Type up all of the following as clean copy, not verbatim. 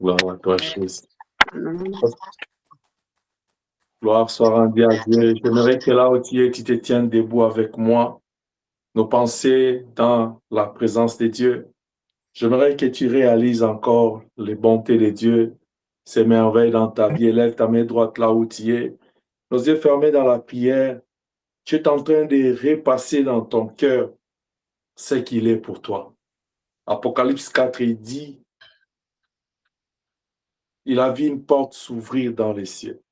Gloire à toi, Jésus. Amen. Gloire soit rendue à Dieu. J'aimerais que là où tu es, tu te tiennes debout avec moi. Nos pensées dans la présence de Dieu. J'aimerais que tu réalises encore les bontés de Dieu, ses merveilles dans ta vie. Élève ta main droite là où tu es. Nos yeux fermés dans la prière. Tu es en train de repasser dans ton cœur ce qu'il est pour toi. Apocalypse 4, il dit, il a vu une porte s'ouvrir dans les cieux.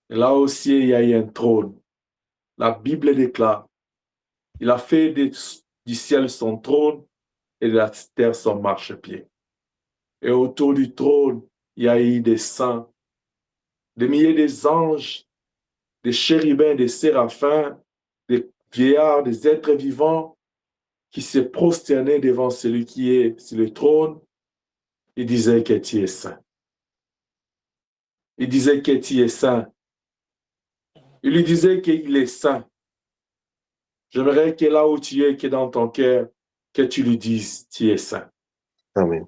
Et là aussi, il y a eu un trône. La Bible déclare, il a fait du ciel son trône et de la terre son marchepied. Et autour du trône, il y a eu des saints, des milliers d'anges, des chérubins, des séraphins, des vieillards, des êtres vivants qui se prosternaient devant celui qui est sur le trône. Il disait que tu es saint. Il disait que tu es saint. Il lui disait qu'il est saint. J'aimerais que là où tu es, que dans ton cœur, que tu lui dises, tu es saint. Amen.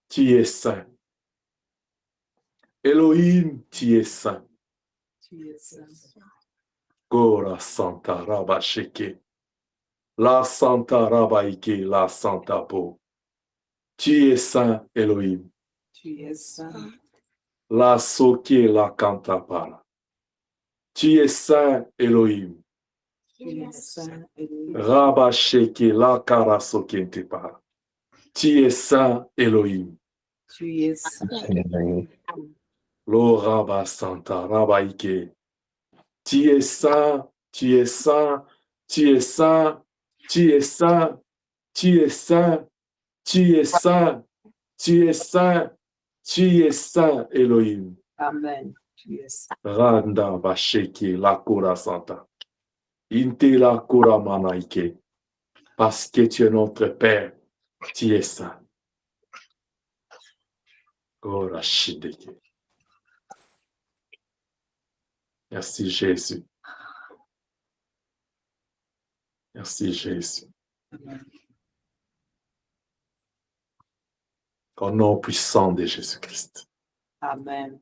Tu es saint. Elohim, tu es saint. Tu es saint. Gora Santa Rabba Sheke. La Santa Rabba Ike, la Santa Po. Tu es saint, Elohim. Tu es saint. La Soke, la Kantapara. Tu es saint, Elohim. Tu es saint, Elohim. Rabba Sheke, la Kara Sokentepara. Tu es saint, Elohim. Tu es saint. Lo Rabba Santa Rabba Ike. Tu es saint, tu es saint, tu es saint, tu es saint, tu es saint, tu es saint, tu es saint, tu es saint, Elohim. Amen. Tu es saint. Randa Basheki la Kura Santa. Inte la Kura Manaike. Parce que tu es notre Père, tu es saint. Gora Shideke. Merci Jésus. Merci Jésus. Au nom puissant de Jésus-Christ. Amen.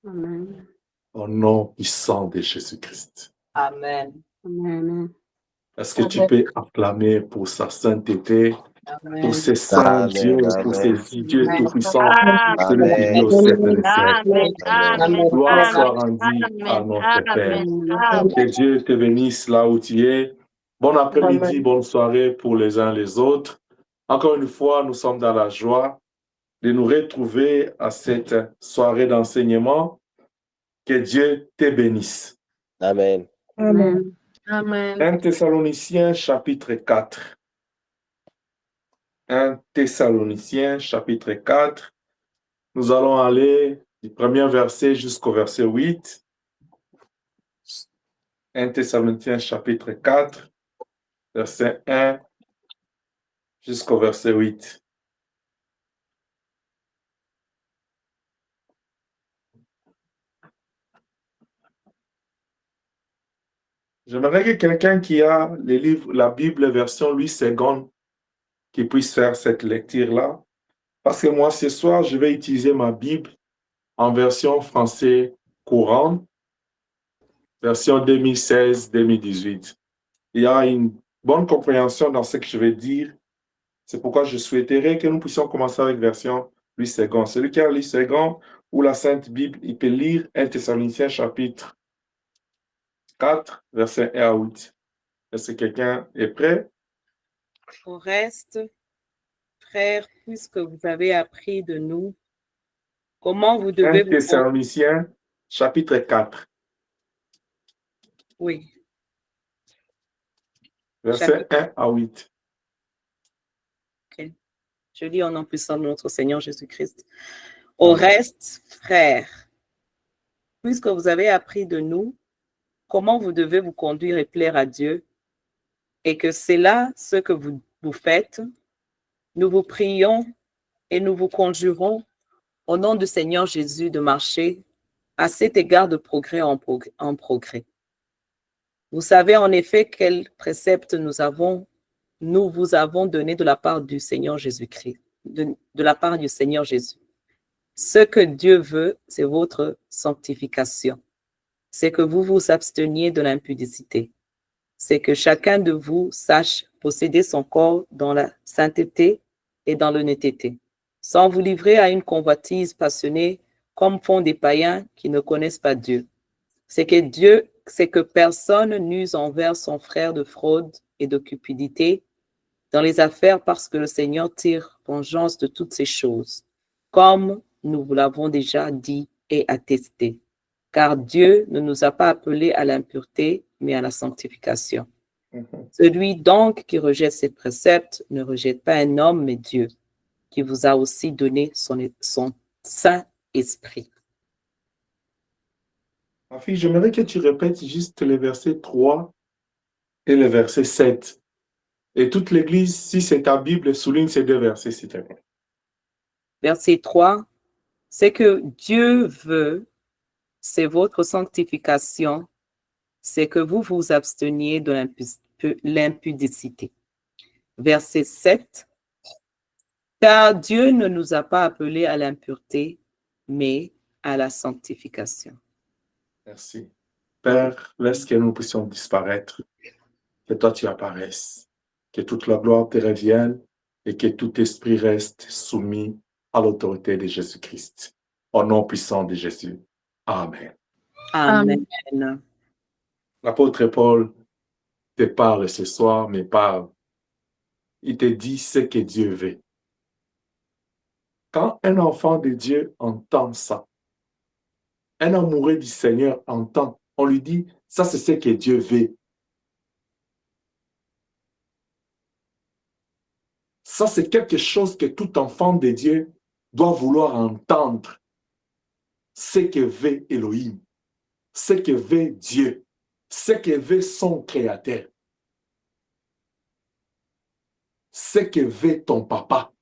Amen. Au nom puissant de Jésus-Christ. Amen. Amen. Est-ce que tu peux acclamer pour sa sainteté, pour ses saints Amen. dieux, pour ses Amen. dieux Amen. tout-puissants, celui qui vit au siècle des siècles. Gloire soit rendue à notre Père. Que Dieu te bénisse là où tu es. Bon après-midi, bonne soirée pour les uns les autres. Encore une fois, nous sommes dans la joie de nous retrouver à cette soirée d'enseignement. Que Dieu te bénisse. Amen. Amen. Amen. 1 Thessaloniciens chapitre 4. 1 Thessaloniciens chapitre 4. Nous allons aller du premier verset jusqu'au verset 8. 1 Thessaloniciens chapitre 4, verset 1 jusqu'au verset 8. J'aimerais que quelqu'un qui a les livres, la Bible version Louis II, qui puisse faire cette lecture-là. Parce que moi, ce soir, je vais utiliser ma Bible en version français courante, version 2016-2018. Il y a une bonne compréhension dans ce que je vais dire. C'est pourquoi je souhaiterais que nous puissions commencer avec version Louis II. Celui qui a Louis II ou la Sainte Bible, il peut lire 1 Thessaloniciens chapitre 4, verset 1 à 8. Est-ce que quelqu'un est prêt? Au reste, frères, puisque vous avez appris de nous comment vous devez 1 vous... Thessaloniciens chapitre 4, Oui. verset 1 à 8. Ok. Je lis en nom puissant de notre Seigneur Jésus-Christ. Au reste, frères, puisque vous avez appris de nous comment vous devez vous conduire et plaire à Dieu, et que c'est là ce que vous faites, nous vous prions et nous vous conjurons au nom du Seigneur Jésus de marcher à cet égard de progrès en progrès. Vous savez en effet quels préceptes nous vous avons donné de la part du Seigneur Jésus-Christ. de la part du Seigneur Jésus. Ce que Dieu veut, c'est votre sanctification. C'est que vous vous absteniez de l'impudicité. C'est que chacun de vous sache posséder son corps dans la sainteté et dans l'honnêteté, sans vous livrer à une convoitise passionnée comme font des païens qui ne connaissent pas Dieu. C'est que personne n'use envers son frère de fraude et de cupidité dans les affaires parce que le Seigneur tire vengeance de toutes ces choses, comme nous vous l'avons déjà dit et attesté. Car Dieu ne nous a pas appelés à l'impureté, mais à la sanctification. Celui donc qui rejette ses préceptes ne rejette pas un homme, mais Dieu, qui vous a aussi donné son Saint-Esprit. Ma fille, j'aimerais que tu répètes juste les versets 3 et le verset 7. Et toute l'Église, si c'est ta Bible, souligne ces deux versets, s'il te plaît. Verset 3, c'est que Dieu veut, c'est votre sanctification, c'est que vous vous absteniez de l'impudicité. Verset 7, car Dieu ne nous a pas appelés à l'impureté, mais à la sanctification. Merci. Père, laisse que nous puissions disparaître, que toi tu apparaisses, que toute la gloire te revienne et que tout esprit reste soumis à l'autorité de Jésus-Christ. Au nom puissant de Jésus. Amen. Amen. L'apôtre Paul te parle ce soir, mais parle. Il te dit ce que Dieu veut. Quand un enfant de Dieu entend ça, un amoureux du Seigneur entend, on lui dit, ça c'est ce que Dieu veut. Ça c'est quelque chose que tout enfant de Dieu doit vouloir entendre. Ce que veut Elohim, ce que veut Dieu, ce que veut son Créateur, ce que veut ton papa.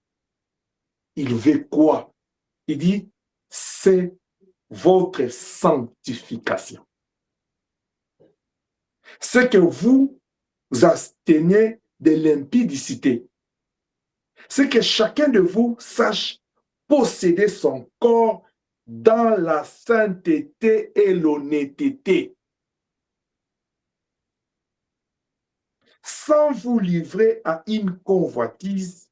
Il veut quoi? Il dit, c'est votre sanctification. C'est que vous abstenez de l'impudicité. C'est que chacun de vous sache posséder son corps dans la sainteté et l'honnêteté, sans vous livrer à une convoitise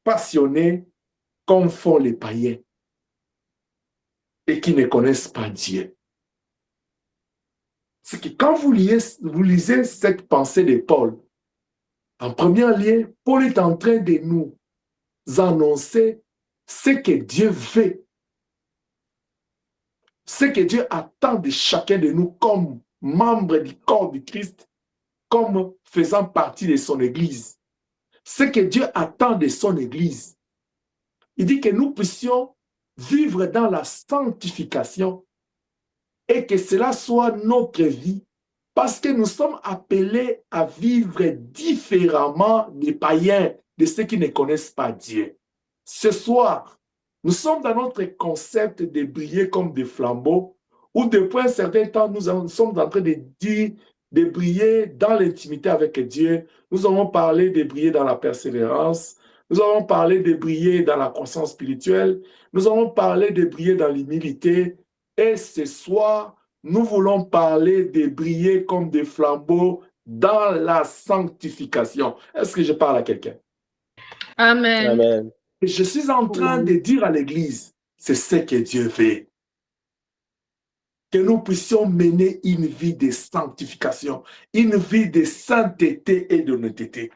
passionnée comme font les païens et qui ne connaissent pas Dieu. C'est que quand vous lisez cette pensée de Paul, en premier lieu, Paul est en train de nous annoncer ce que Dieu veut, ce que Dieu attend de chacun de nous comme membres du corps du Christ, comme faisant partie de son Église. Ce que Dieu attend de son Église. Il dit que nous puissions vivre dans la sanctification et que cela soit notre vie, parce que nous sommes appelés à vivre différemment des païens, de ceux qui ne connaissent pas Dieu. Ce soir, nous sommes dans notre concept de briller comme des flambeaux, où depuis un certain temps, nous sommes en train de dire de briller dans l'intimité avec Dieu. Nous avons parlé de briller dans la persévérance. Nous avons parlé de briller dans la croissance spirituelle. Nous avons parlé de briller dans l'humilité. Et ce soir, nous voulons parler de briller comme des flambeaux dans la sanctification. Est-ce que je parle à quelqu'un? Amen. Amen. Et je suis en train de dire à l'Église, c'est ce que Dieu veut. Que nous puissions mener une vie de sanctification, une vie de sainteté et d'honnêteté.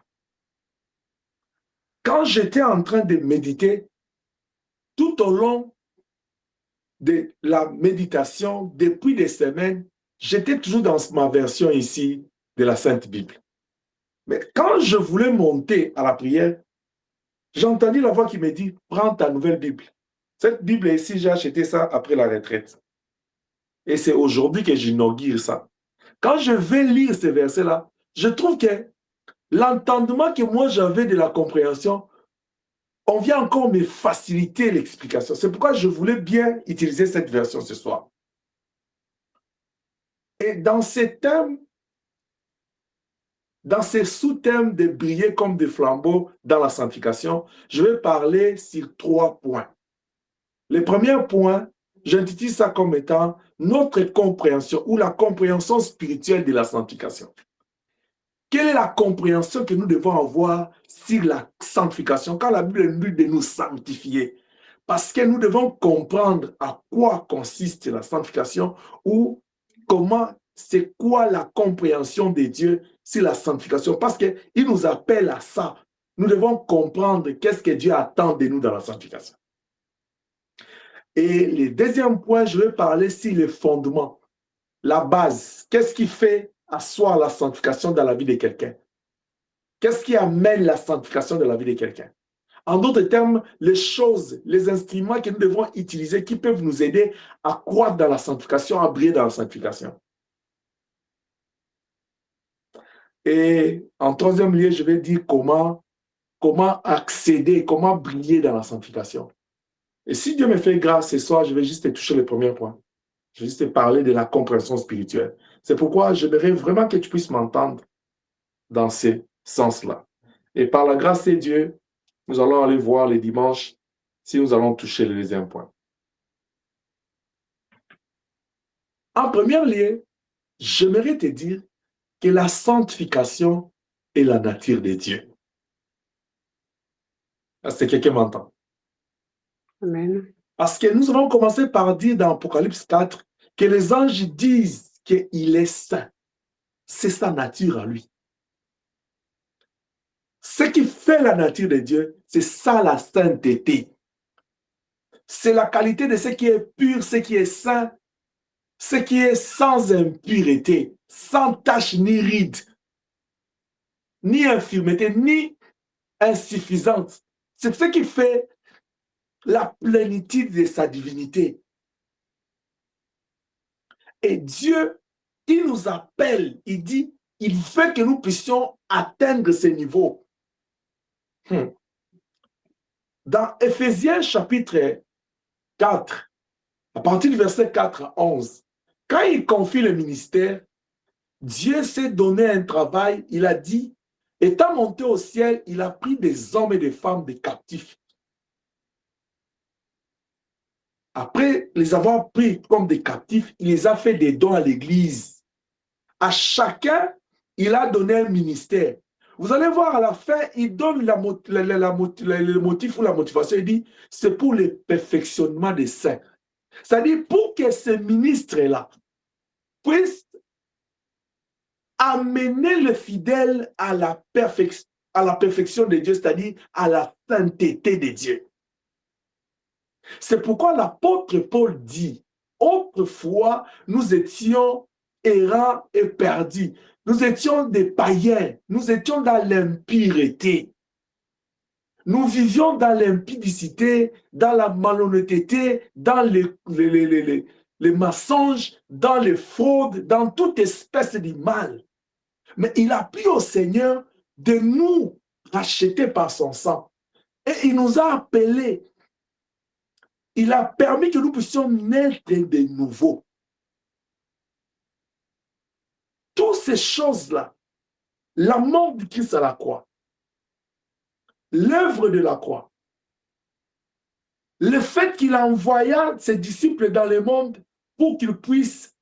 Quand j'étais en train de méditer, tout au long de la méditation, depuis des semaines, j'étais toujours dans ma version ici de la Sainte Bible. Mais quand je voulais monter à la prière, j'ai entendu la voix qui me dit, prends ta nouvelle Bible. Cette Bible ici, j'ai acheté ça après la retraite. Et c'est aujourd'hui que j'inaugure ça. Quand je vais lire ces versets-là, je trouve que l'entendement que moi j'avais de la compréhension, on vient encore me faciliter l'explication. C'est pourquoi je voulais bien utiliser cette version ce soir. Et dans ces thèmes, dans ces sous-thèmes de briller comme des flambeaux dans la sanctification, je vais parler sur 3 points. Le premier point, j'intitule ça comme étant notre compréhension ou la compréhension spirituelle de la sanctification. Quelle est la compréhension que nous devons avoir sur la sanctification quand la Bible nous dit de nous sanctifier? Parce que nous devons comprendre à quoi consiste la sanctification ou comment, c'est quoi la compréhension de Dieu sur la sanctification. Parce qu'il nous appelle à ça. Nous devons comprendre qu'est-ce que Dieu attend de nous dans la sanctification. Et le deuxième point, je vais parler sur les fondements, la base. Qu'est-ce qui fait asseoir la sanctification dans la vie de quelqu'un? Qu'est-ce qui amène la sanctification dans la vie de quelqu'un? En d'autres termes, les choses, les instruments que nous devons utiliser qui peuvent nous aider à croître dans la sanctification, à briller dans la sanctification. Et en troisième lieu, je vais dire comment accéder, comment briller dans la sanctification. Et si Dieu me fait grâce ce soir, je vais juste toucher le premier point. Je vais juste parler de la compréhension spirituelle. C'est pourquoi j'aimerais vraiment que tu puisses m'entendre dans ce sens-là. Et par la grâce de Dieu, nous allons aller voir les dimanches si nous allons toucher le deuxième point. En premier lieu, j'aimerais te dire que la sanctification est la nature de Dieu. Est-ce que quelqu'un m'entend? Amen. Parce que nous allons commencer par dire dans Apocalypse 4 que les anges disent qu'il est saint. C'est sa nature à lui. Ce qui fait la nature de Dieu, c'est ça la sainteté. C'est la qualité de ce qui est pur, ce qui est saint, ce qui est sans impureté, sans tache ni ride, ni infirmité, ni insuffisante. C'est ce qui fait la plénitude de sa divinité. Et Dieu, il nous appelle, il dit, il veut que nous puissions atteindre ce niveau. Dans Éphésiens chapitre 4, à partir du verset 4 à 11, quand il confie le ministère, Dieu s'est donné un travail, il a dit, étant monté au ciel, il a pris des hommes et des femmes des captifs. Après les avoir pris comme des captifs, il les a fait des dons à l'Église. À chacun, il a donné un ministère. Vous allez voir à la fin, il donne le motif ou la motivation. Il dit, c'est pour le perfectionnement des saints. C'est-à-dire pour que ces ministres-là puissent amener le fidèle à la perfection de Dieu, c'est-à-dire à la sainteté de Dieu. C'est pourquoi l'apôtre Paul dit, autrefois, nous étions errants et perdus. Nous étions des païens. Nous étions dans l'impureté. Nous vivions dans l'impudicité, dans la malhonnêteté, dans les mensonges, dans les fraudes, dans toute espèce de mal. Mais il a pris au Seigneur de nous racheter par son sang. Et il nous a appelés. Il a permis que nous puissions naître de nouveau. Toutes ces choses-là, la mort de Christ à la croix, l'œuvre de la croix, le fait qu'il envoya ses disciples dans le monde pour qu'ils puissent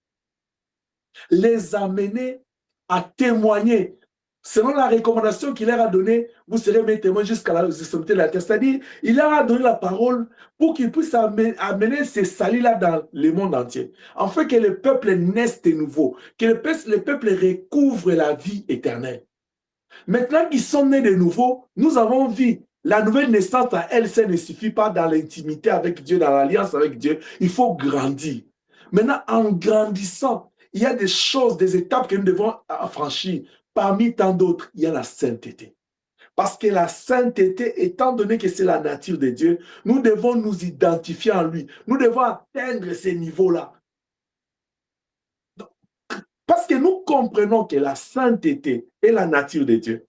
les amener à témoigner. Selon la recommandation qu'il leur a donnée, vous serez mes témoins jusqu'à la extrémité de la terre. C'est-à-dire, il leur a donné la parole pour qu'ils puissent amener ces salis-là dans le monde entier. Afin que le peuple naisse de nouveau, que le peuple recouvre la vie éternelle. Maintenant qu'ils sont nés de nouveau, nous avons vu la nouvelle naissance à elle, ça ne suffit pas dans l'intimité avec Dieu, dans l'alliance avec Dieu. Il faut grandir. Maintenant, en grandissant, il y a des choses, des étapes que nous devons franchir. Parmi tant d'autres, il y a la sainteté. Parce que la sainteté, étant donné que c'est la nature de Dieu, nous devons nous identifier en lui. Nous devons atteindre ces niveaux-là. Parce que nous comprenons que la sainteté est la nature de Dieu.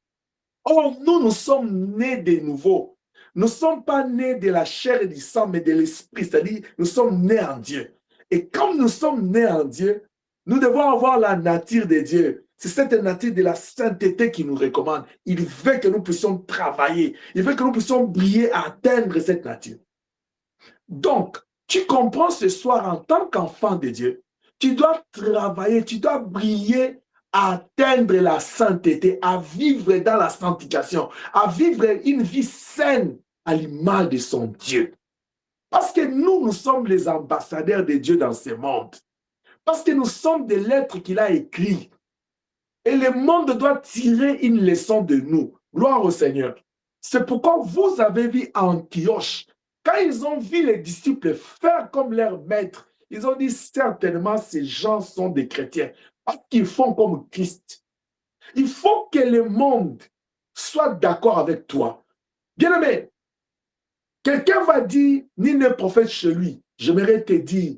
Or, nous sommes nés de nouveau. Nous ne sommes pas nés de la chair et du sang, mais de l'esprit. C'est-à-dire, nous sommes nés en Dieu. Et comme nous sommes nés en Dieu, nous devons avoir la nature de Dieu. C'est cette nature de la sainteté qui nous recommande. Il veut que nous puissions travailler. Il veut que nous puissions briller à atteindre cette nature. Donc, tu comprends ce soir en tant qu'enfant de Dieu, tu dois travailler, tu dois briller à atteindre la sainteté, à vivre dans la sanctification, à vivre une vie saine à l'image de son Dieu. Parce que nous sommes les ambassadeurs de Dieu dans ce monde. Parce que nous sommes des lettres qu'il a écrites. Et le monde doit tirer une leçon de nous. Gloire au Seigneur. C'est pourquoi vous avez vu Antioche. Quand ils ont vu les disciples faire comme leur maître, ils ont dit certainement ces gens sont des chrétiens. Parce qu'ils font comme Christ. Il faut que le monde soit d'accord avec toi. Bien-aimé, quelqu'un va dire, ni le prophète chez lui. J'aimerais te dire,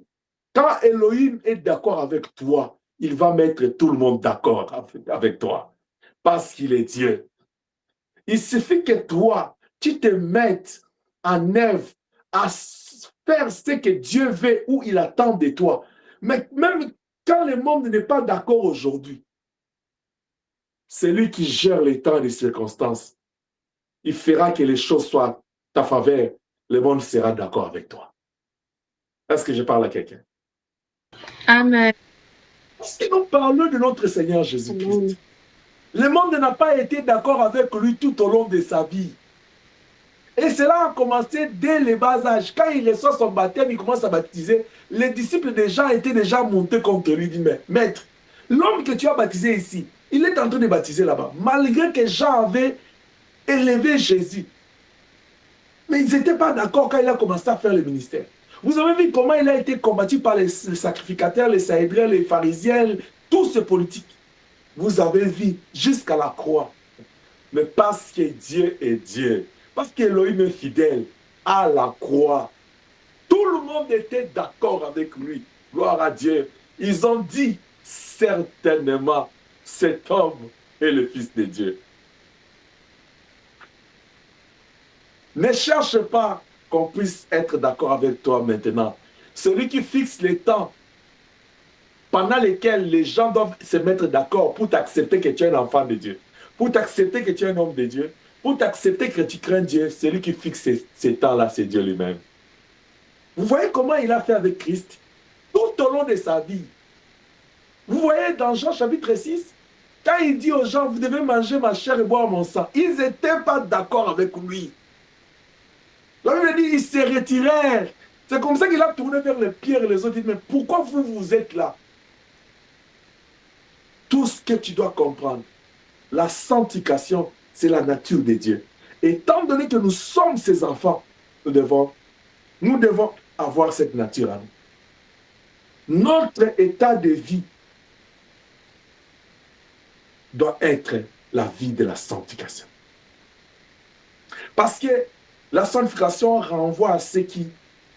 quand Elohim est d'accord avec toi, il va mettre tout le monde d'accord avec toi. Parce qu'il est Dieu. Il suffit que toi, tu te mettes en œuvre à faire ce que Dieu veut ou il attend de toi. Mais même quand le monde n'est pas d'accord aujourd'hui, c'est lui qui gère les temps et les circonstances. Il fera que les choses soient à ta faveur. Le monde sera d'accord avec toi. Est-ce que je parle à quelqu'un? Amen. Parce que nous parlons de notre Seigneur Jésus-Christ. Le monde n'a pas été d'accord avec lui tout au long de sa vie. Et cela a commencé dès le bas âge. Quand il reçoit son baptême, il commence à baptiser. Les disciples de Jean étaient déjà montés contre lui. Ils disent, maître, l'homme que tu as baptisé ici, il est en train de baptiser là-bas. Malgré que Jean avait élevé Jésus. Mais ils n'étaient pas d'accord quand il a commencé à faire le ministère. Vous avez vu comment il a été combattu par les sacrificateurs, les sahédriens, les pharisiens, tous ces politiques. Vous avez vu jusqu'à la croix. Mais parce que Dieu est Dieu, parce qu'Élohim est fidèle à la croix, tout le monde était d'accord avec lui. Gloire à Dieu. Ils ont dit, certainement, cet homme est le Fils de Dieu. Ne cherche pas qu'on puisse être d'accord avec toi maintenant. Celui qui fixe les temps pendant lesquels les gens doivent se mettre d'accord pour t'accepter que tu es un enfant de Dieu, pour t'accepter que tu es un homme de Dieu, pour t'accepter que tu crains Dieu, celui qui fixe ces temps-là, c'est Dieu lui-même. Vous voyez comment il a fait avec Christ tout au long de sa vie. Vous voyez dans Jean chapitre 6, quand il dit aux gens, vous devez manger ma chair et boire mon sang, ils n'étaient pas d'accord avec lui. La Bible dit, ils se retirèrent. C'est comme ça qu'il a tourné vers les pierres et les autres. Il dit, mais pourquoi vous êtes là? Tout ce que tu dois comprendre, la sanctification, c'est la nature de Dieu. Étant donné que nous sommes ses enfants, nous devons avoir cette nature à nous. Notre état de vie doit être la vie de la sanctification. Parce que la sanctification renvoie à ce qui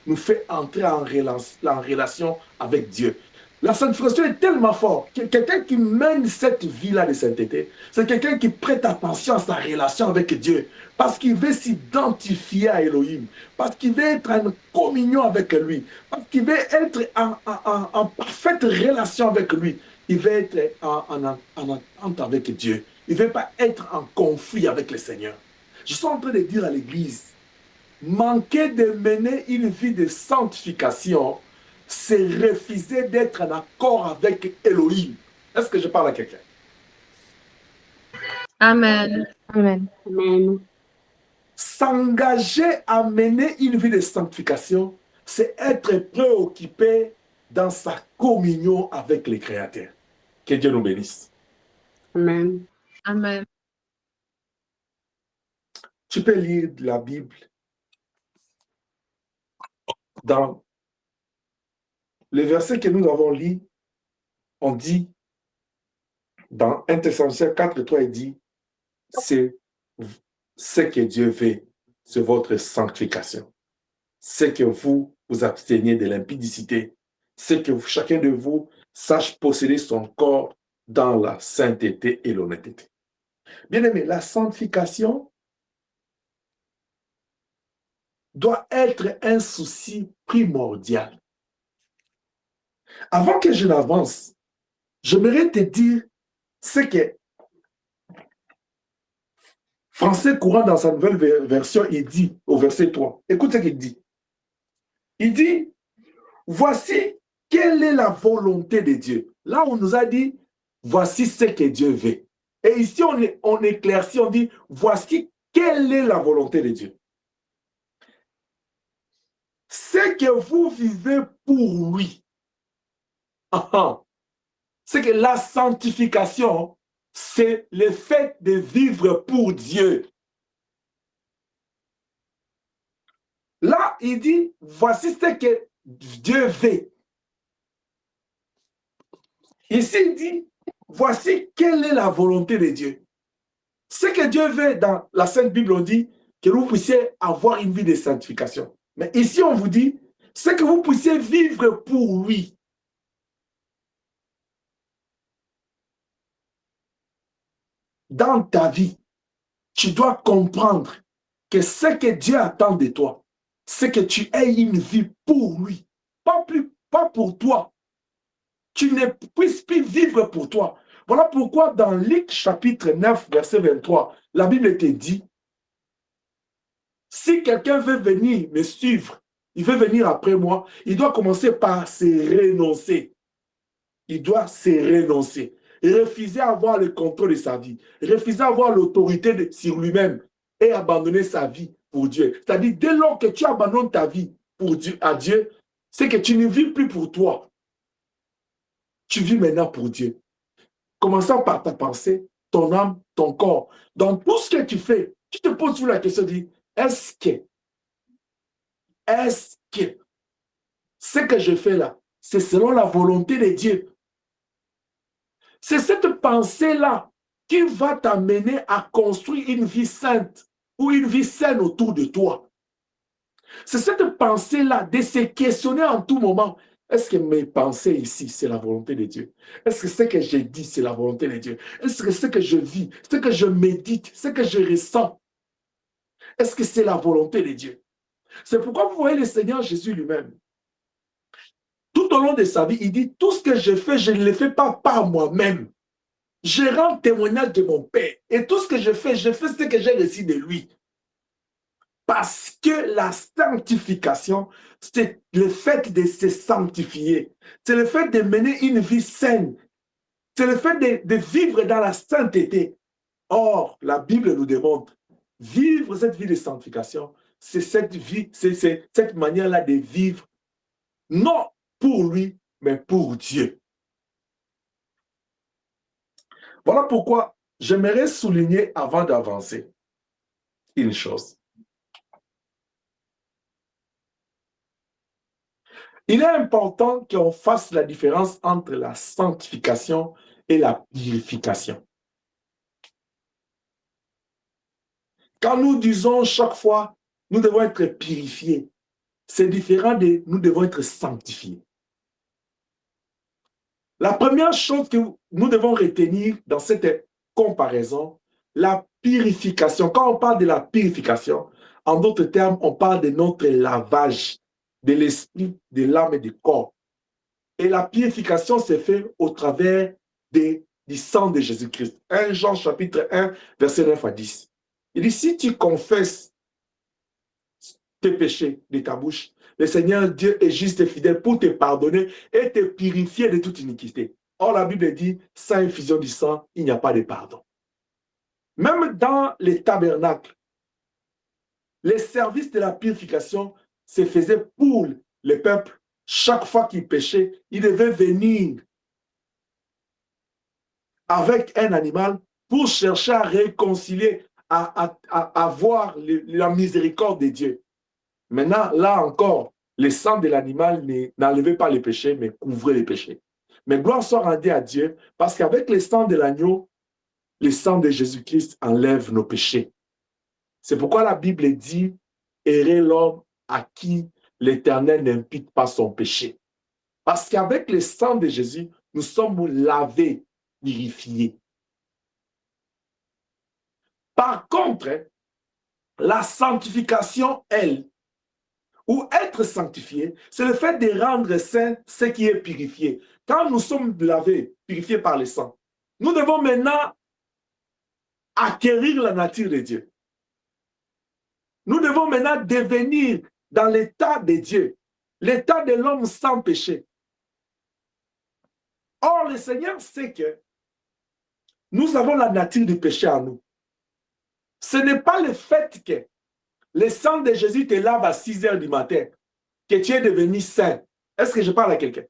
nous fait entrer en relation avec Dieu. La sanctification est tellement forte que quelqu'un qui mène cette vie-là de sainteté, c'est quelqu'un qui prête attention à sa relation avec Dieu, parce qu'il veut s'identifier à Elohim, parce qu'il veut être en communion avec lui, parce qu'il veut être en parfaite relation avec lui. Il veut être en entente avec Dieu. Il ne veut pas être en conflit avec le Seigneur. Je suis en train de dire à l'Église, manquer de mener une vie de sanctification, c'est refuser d'être en accord avec Elohim. Est-ce que je parle à quelqu'un? Amen. Amen. Amen. S'engager à mener une vie de sanctification, c'est être préoccupé dans sa communion avec le Créateur. Que Dieu nous bénisse. Amen. Amen. Tu peux lire la Bible dans le verset que nous avons lu. On dit dans 1 Thessaloniciens 4:3, il dit, c'est ce que Dieu veut, c'est votre sanctification. C'est que vous vous absteniez de l'impudicité. C'est que chacun de vous sache posséder son corps dans la sainteté et l'honnêteté. Bien-aimé, la sanctification doit être un souci primordial. Avant que je n'avance, j'aimerais te dire c'est que Français courant dans sa nouvelle version, il dit au verset 3, écoute ce qu'il dit. Il dit, voici quelle est la volonté de Dieu. Là, on nous a dit, voici ce que Dieu veut. Et ici, on éclaircit, on dit, voici quelle est la volonté de Dieu. C'est que vous vivez pour lui. C'est que la sanctification, c'est le fait de vivre pour Dieu. Là, il dit, voici ce que Dieu veut. Ici, il dit, voici quelle est la volonté de Dieu. Ce que Dieu veut dans la Sainte Bible, on dit que vous puissiez avoir une vie de sanctification. Mais ici, on vous dit, c'est que vous puissiez vivre pour lui. Dans ta vie, tu dois comprendre que ce que Dieu attend de toi, c'est que tu aies une vie pour lui, pas pour toi. Tu ne puisses plus vivre pour toi. Voilà pourquoi dans Luc chapitre 9, verset 23, la Bible te dit, si quelqu'un veut venir me suivre, il veut venir après moi, il doit commencer par se renoncer. Il doit se renoncer. Et refuser d'avoir le contrôle de sa vie. Refuser d'avoir l'autorité sur lui-même et abandonner sa vie pour Dieu. C'est-à-dire, dès lors que tu abandonnes ta vie pour Dieu, à Dieu, c'est que tu ne vis plus pour toi. Tu vis maintenant pour Dieu. Commençant par ta pensée, ton âme, ton corps. Dans tout ce que tu fais, tu te poses toujours la question de dire, est-ce que ce que je fais là, c'est selon la volonté de Dieu? C'est cette pensée-là qui va t'amener à construire une vie sainte ou une vie saine autour de toi. C'est cette pensée-là de se questionner en tout moment. Est-ce que mes pensées ici, c'est la volonté de Dieu? Est-ce que ce que je dis, c'est la volonté de Dieu? Est-ce que ce que je vis, ce que je médite, ce que je ressens, est-ce que c'est la volonté de Dieu? C'est pourquoi vous voyez le Seigneur Jésus lui-même. Tout au long de sa vie, il dit, tout ce que je fais, je ne le fais pas par moi-même. Je rends témoignage de mon Père. Et tout ce que je fais ce que j'ai reçu de lui. Parce que la sanctification, c'est le fait de se sanctifier. C'est le fait de mener une vie saine. C'est le fait de vivre dans la sainteté. Or, la Bible nous démontre, vivre cette vie de sanctification, c'est cette vie, c'est cette manière-là de vivre, non pour lui, mais pour Dieu. Voilà pourquoi j'aimerais souligner, avant d'avancer, une chose. Il est important qu'on fasse la différence entre la sanctification et la purification. Quand nous disons chaque fois, nous devons être purifiés, c'est différent de nous devons être sanctifiés. La première chose que nous devons retenir dans cette comparaison, la purification. Quand on parle de la purification, en d'autres termes, on parle de notre lavage de l'esprit, de l'âme et du corps. Et la purification s'est faite au travers du sang de Jésus-Christ. 1 Jean chapitre 1, verset 9 à 10. Il dit, si tu confesses tes péchés de ta bouche, le Seigneur Dieu est juste et fidèle pour te pardonner et te purifier de toute iniquité. Or, la Bible dit, sans infusion du sang, il n'y a pas de pardon. Même dans les tabernacles, les services de la purification se faisaient pour le peuple. Chaque fois qu'il péchait, il devait venir avec un animal pour chercher à réconcilier, à avoir la miséricorde de Dieu. Maintenant, là encore, le sang de l'animal n'enlevait pas les péchés, mais couvrait les péchés. Mais gloire soit rendue à Dieu, parce qu'avec le sang de l'agneau, le sang de Jésus-Christ enlève nos péchés. C'est pourquoi la Bible dit, heureux l'homme à qui l'Éternel n'impute pas son péché. Parce qu'avec le sang de Jésus, nous sommes lavés, purifiés. Par contre, la sanctification, elle, ou être sanctifié, c'est le fait de rendre saint ce qui est purifié. Quand nous sommes lavés, purifiés par le sang, Nous devons maintenant acquérir la nature de Dieu. Nous devons maintenant devenir dans l'état de Dieu, l'état de l'homme sans péché. Or, le Seigneur sait que nous avons la nature du péché en nous. Ce n'est pas le fait que le sang de Jésus te lave à 6 heures du matin que tu es devenu saint. Est-ce que je parle à quelqu'un?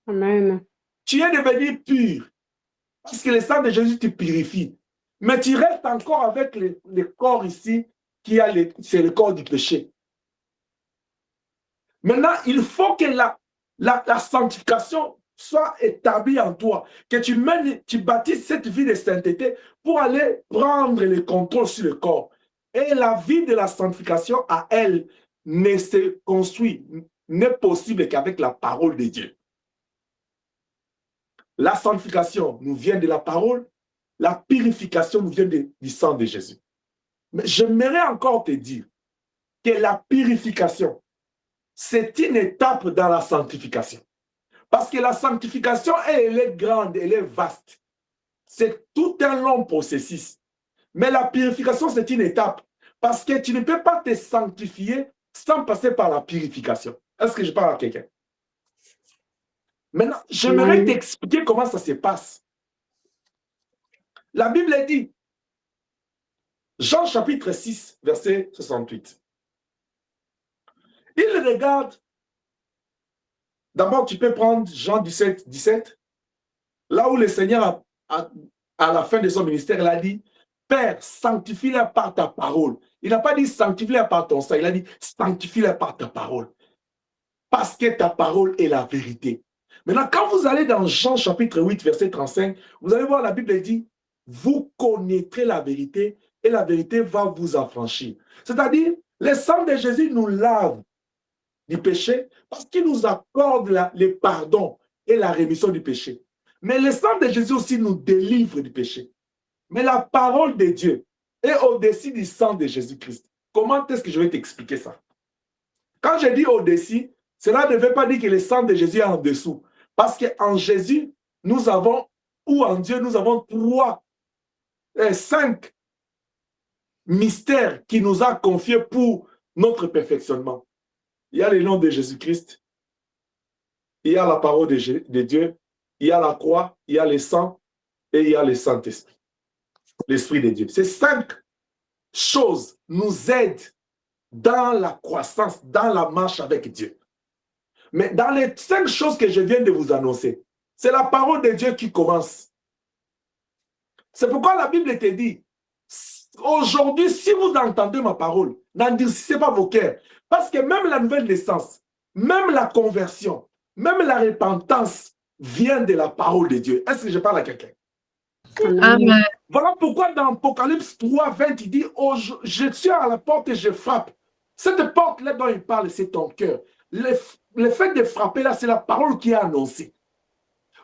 Amen. Tu es devenu pur parce que le sang de Jésus te purifie. Mais tu restes encore avec le corps ici qui a c'est le corps du péché. Maintenant, il faut que la sanctification soit établie en toi, que tu bâtisses cette vie de sainteté pour aller prendre le contrôle sur le corps. Et la vie de la sanctification à elle ne se construit, n'est possible qu'avec la parole de Dieu. La sanctification nous vient de la parole, la purification nous vient du sang de Jésus. Mais j'aimerais encore te dire que la purification, c'est une étape dans la sanctification. Parce que la sanctification, elle est grande, elle est vaste. C'est tout un long processus. Mais la purification, c'est une étape. Parce que tu ne peux pas te sanctifier sans passer par la purification. Est-ce que je parle à quelqu'un? Maintenant, j'aimerais t'expliquer comment ça se passe. La Bible dit, Jean chapitre 6, verset 68. Il regarde, d'abord tu peux prendre Jean 17, 17, là où le Seigneur, à la fin de son ministère, il a dit, Père, sanctifie-la par ta parole. Il n'a pas dit sanctifie-la par ton sang, il a dit sanctifie-la par ta parole. Parce que ta parole est la vérité. Maintenant, quand vous allez dans Jean chapitre 8, verset 35, vous allez voir la Bible dit, vous connaîtrez la vérité et la vérité va vous affranchir. C'est-à-dire, le sang de Jésus nous lave du péché parce qu'il nous accorde le pardon et la rémission du péché. Mais le sang de Jésus aussi nous délivre du péché. Mais la parole de Dieu est au-dessus du sang de Jésus-Christ. Comment est-ce que je vais t'expliquer ça? Quand je dis au-dessus, cela ne veut pas dire que le sang de Jésus est en dessous. Parce qu'en Jésus, nous avons, ou en Dieu, nous avons 5 mystères qui nous a confiés pour notre perfectionnement. Il y a le nom de Jésus-Christ, il y a la parole de Dieu, il y a la croix, il y a le sang et il y a le Saint-Esprit, l'Esprit de Dieu. Ces 5 choses nous aident dans la croissance, dans la marche avec Dieu. Mais dans les 5 choses que je viens de vous annoncer, c'est la parole de Dieu qui commence. C'est pourquoi la Bible te dit, aujourd'hui, si vous entendez ma parole, n'endurcissez pas vos cœurs. Parce que même la nouvelle naissance, même la conversion, même la repentance vient de la parole de Dieu. Est-ce que je parle à quelqu'un? Amen. Voilà pourquoi dans Apocalypse 3, 20, il dit, oh, je suis à la porte et je frappe. Cette porte-là dont il parle, c'est ton cœur. Le fait de frapper là, c'est la parole qui est annoncée.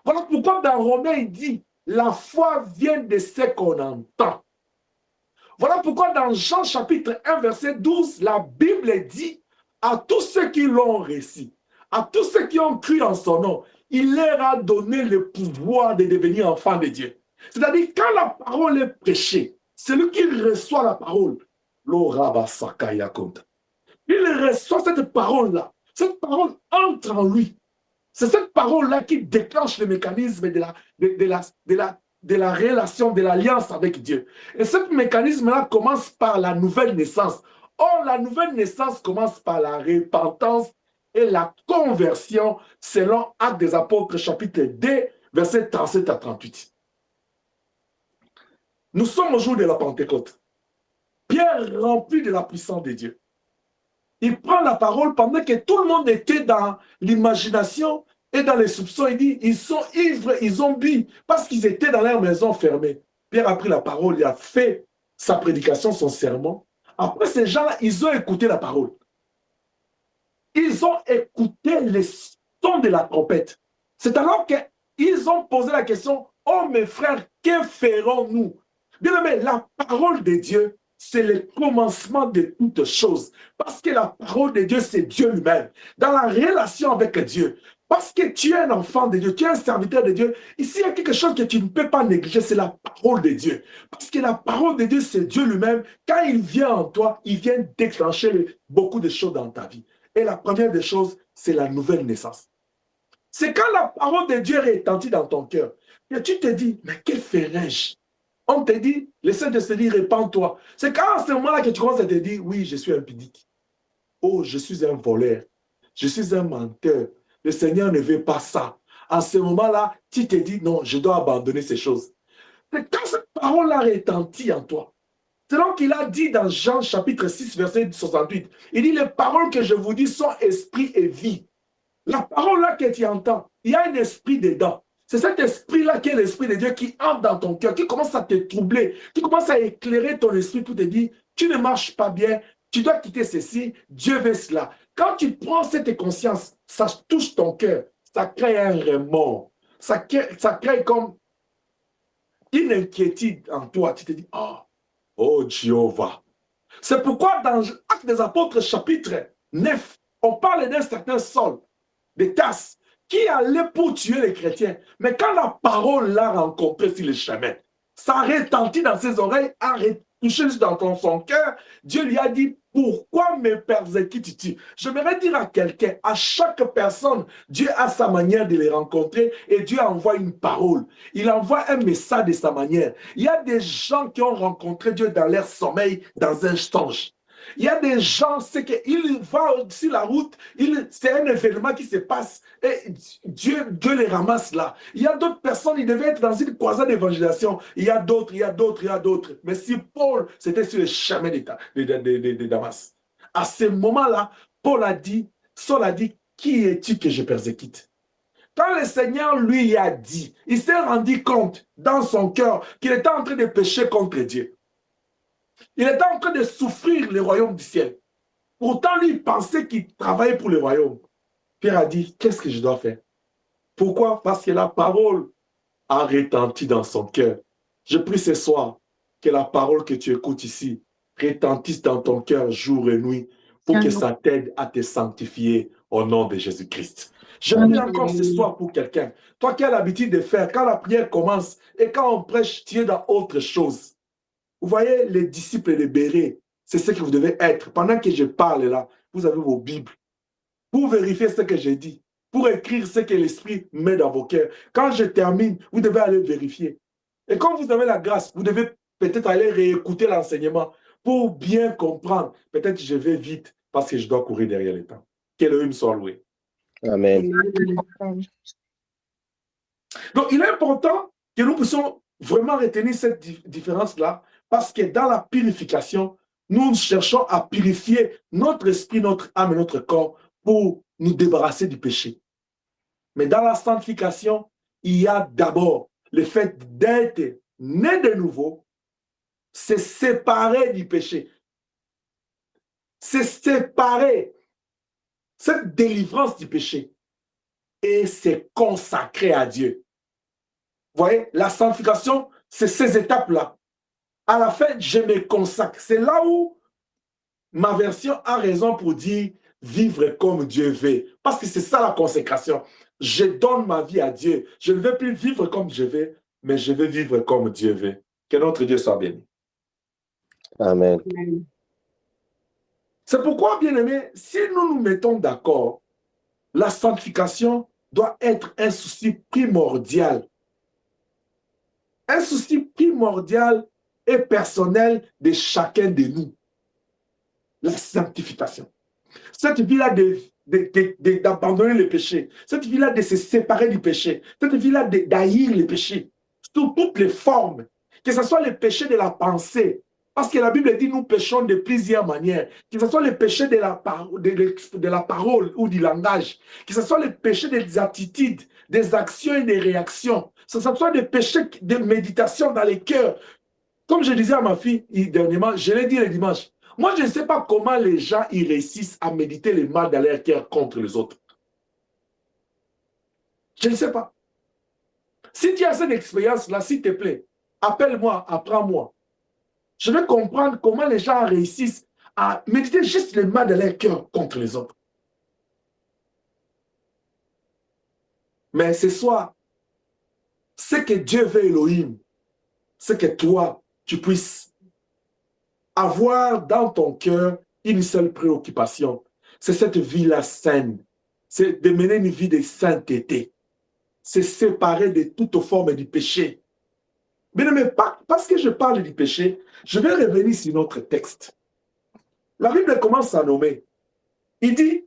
Voilà pourquoi dans Romains, il dit, la foi vient de ce qu'on entend. Voilà pourquoi dans Jean chapitre 1, verset 12, la Bible dit à tous ceux qui l'ont reçu, à tous ceux qui ont cru en son nom, il leur a donné le pouvoir de devenir enfants de Dieu. C'est-à-dire, quand la parole est prêchée, celui qui reçoit la parole, il reçoit cette parole-là. Cette parole entre en lui. C'est cette parole-là qui déclenche le mécanisme de la relation, de l'alliance avec Dieu. Et ce mécanisme-là commence par la nouvelle naissance. Or, la nouvelle naissance commence par la repentance et la conversion selon Actes des Apôtres, chapitre 2, versets 37 à 38. Nous sommes au jour de la Pentecôte. Pierre, rempli de la puissance de Dieu, il prend la parole pendant que tout le monde était dans l'imagination et dans les soupçons. Il dit, ils sont ivres, ils ont bu, parce qu'ils étaient dans leur maison fermée. Pierre a pris la parole, il a fait sa prédication, son sermon. Après, ces gens-là, ils ont écouté la parole. Ils ont écouté les sons de la trompette. C'est alors qu'ils ont posé la question, oh mes frères, que ferons-nous? Bien aimé, la parole de Dieu, c'est le commencement de toutes choses. Parce que la parole de Dieu, c'est Dieu lui-même. Dans la relation avec Dieu, Parce que tu es un enfant de Dieu, tu es un serviteur de Dieu. Ici, il y a quelque chose que tu ne peux pas négliger, c'est la parole de Dieu. Parce que la parole de Dieu, c'est Dieu lui-même. Quand il vient en toi, il vient déclencher beaucoup de choses dans ta vie. Et la première des choses, c'est la nouvelle naissance. C'est quand la parole de Dieu est retentie dans ton cœur que tu te dis, mais que ferais-je? On te dit, le Saint-Esprit, répands-toi. C'est quand à ce moment-là que tu commences à te dire, oui, je suis impudique. Oh, je suis un voleur. Je suis un menteur. Le Seigneur ne veut pas ça. À ce moment-là, tu te dis, non, je dois abandonner ces choses. C'est quand cette parole-là retentit en toi. C'est donc qu'il a dit dans Jean chapitre 6, verset 68, il dit, les paroles que je vous dis sont esprit et vie. La parole-là que tu entends, il y a un esprit dedans. C'est cet esprit-là qui est l'esprit de Dieu qui entre dans ton cœur, qui commence à te troubler, qui commence à éclairer ton esprit pour te dire, tu ne marches pas bien, tu dois quitter ceci, Dieu veut cela. Quand tu prends cette conscience, ça touche ton cœur, ça crée un remords, ça crée comme une inquiétude en toi. Tu te dis, oh Jéhovah. C'est pourquoi dans Actes des Apôtres chapitre 9, on parle d'un certain Saul, de Tarse, qui allait pour tuer les chrétiens. Mais quand la parole l'a rencontré sur le chemin, ça a retenti dans ses oreilles, a touché dans son cœur. Dieu lui a dit, pourquoi me persécutes-tu? J'aimerais dire à quelqu'un, à chaque personne, Dieu a sa manière de les rencontrer et Dieu envoie une parole. Il envoie un message de sa manière. Il y a des gens qui ont rencontré Dieu dans leur sommeil, dans un songe. Il y a des gens, c'est qu'ils vont sur la route, c'est un événement qui se passe et Dieu les ramasse là. Il y a d'autres personnes, ils devaient être dans une croisade d'évangélisation. Il y a d'autres. Mais si Paul, c'était sur le chemin de Damas. À ce moment-là, Saul a dit, qui es-tu que je persécute? Quand le Seigneur lui a dit, il s'est rendu compte dans son cœur qu'il était en train de pécher contre Dieu. Il était en train de souffrir le royaume du ciel. Pourtant, lui, il pensait qu'il travaillait pour le royaume. Pierre a dit, qu'est-ce que je dois faire? Pourquoi? Parce que la parole a retenti dans son cœur. Je prie ce soir que la parole que tu écoutes ici retentisse dans ton cœur jour et nuit pour que ça t'aide à te sanctifier au nom de Jésus-Christ. Je prie encore ce soir pour quelqu'un. Toi qui as l'habitude de faire, quand la prière commence et quand on prêche, tu es dans autre chose. Vous voyez, les disciples et les bérets, c'est ce que vous devez être. Pendant que je parle là, vous avez vos Bibles. Pour vérifier ce que j'ai dit, pour écrire ce que l'Esprit met dans vos cœurs. Quand je termine, vous devez aller vérifier. Et quand vous avez la grâce, vous devez peut-être aller réécouter l'enseignement pour bien comprendre. Peut-être que je vais vite parce que je dois courir derrière le temps. Qu'Élohim soit loué. Amen. Donc, il est important que nous puissions vraiment retenir cette différence-là parce que dans la purification, nous cherchons à purifier notre esprit, notre âme et notre corps pour nous débarrasser du péché. Mais dans la sanctification, il y a d'abord le fait d'être né de nouveau, c'est séparer du péché. C'est séparer cette délivrance du péché et c'est consacrer à Dieu. Vous voyez, la sanctification, c'est ces étapes-là. À la fin, je me consacre. C'est là où ma version a raison pour dire vivre comme Dieu veut. Parce que c'est ça la consécration. Je donne ma vie à Dieu. Je ne veux plus vivre comme je veux, mais je veux vivre comme Dieu veut. Que notre Dieu soit béni. Amen. C'est pourquoi, bien-aimés, si nous nous mettons d'accord, la sanctification doit être un souci primordial. Un souci primordial et personnel de chacun de nous. La sanctification. Cette vie-là d'abandonner le péché. Cette vie-là de se séparer du péché. Cette vie-là d'haïr le péché. Sous toutes les formes. Que ce soit le péché de la pensée. Parce que la Bible dit nous péchons de plusieurs manières. Que ce soit le péché de la parole ou du langage. Que ce soit le péché des attitudes, des actions et des réactions. Que ce soit des péchés de méditation dans les cœurs. Comme je disais à ma fille dernièrement, je l'ai dit le dimanche. Moi, je ne sais pas comment les gens y réussissent à méditer le mal dans leur cœur contre les autres. Je ne sais pas. Si tu as cette expérience-là, s'il te plaît, appelle-moi, apprends-moi. Je vais comprendre comment les gens réussissent à méditer juste le mal dans leur cœur contre les autres. Mais ce soir, ce que Dieu veut, Elohim, c'est que toi, tu puisses avoir dans ton cœur une seule préoccupation. C'est cette vie-là saine. C'est de mener une vie de sainteté. C'est séparer de toute forme du péché. Mais parce que je parle du péché, je vais revenir sur notre texte. La Bible commence à nommer. Il dit,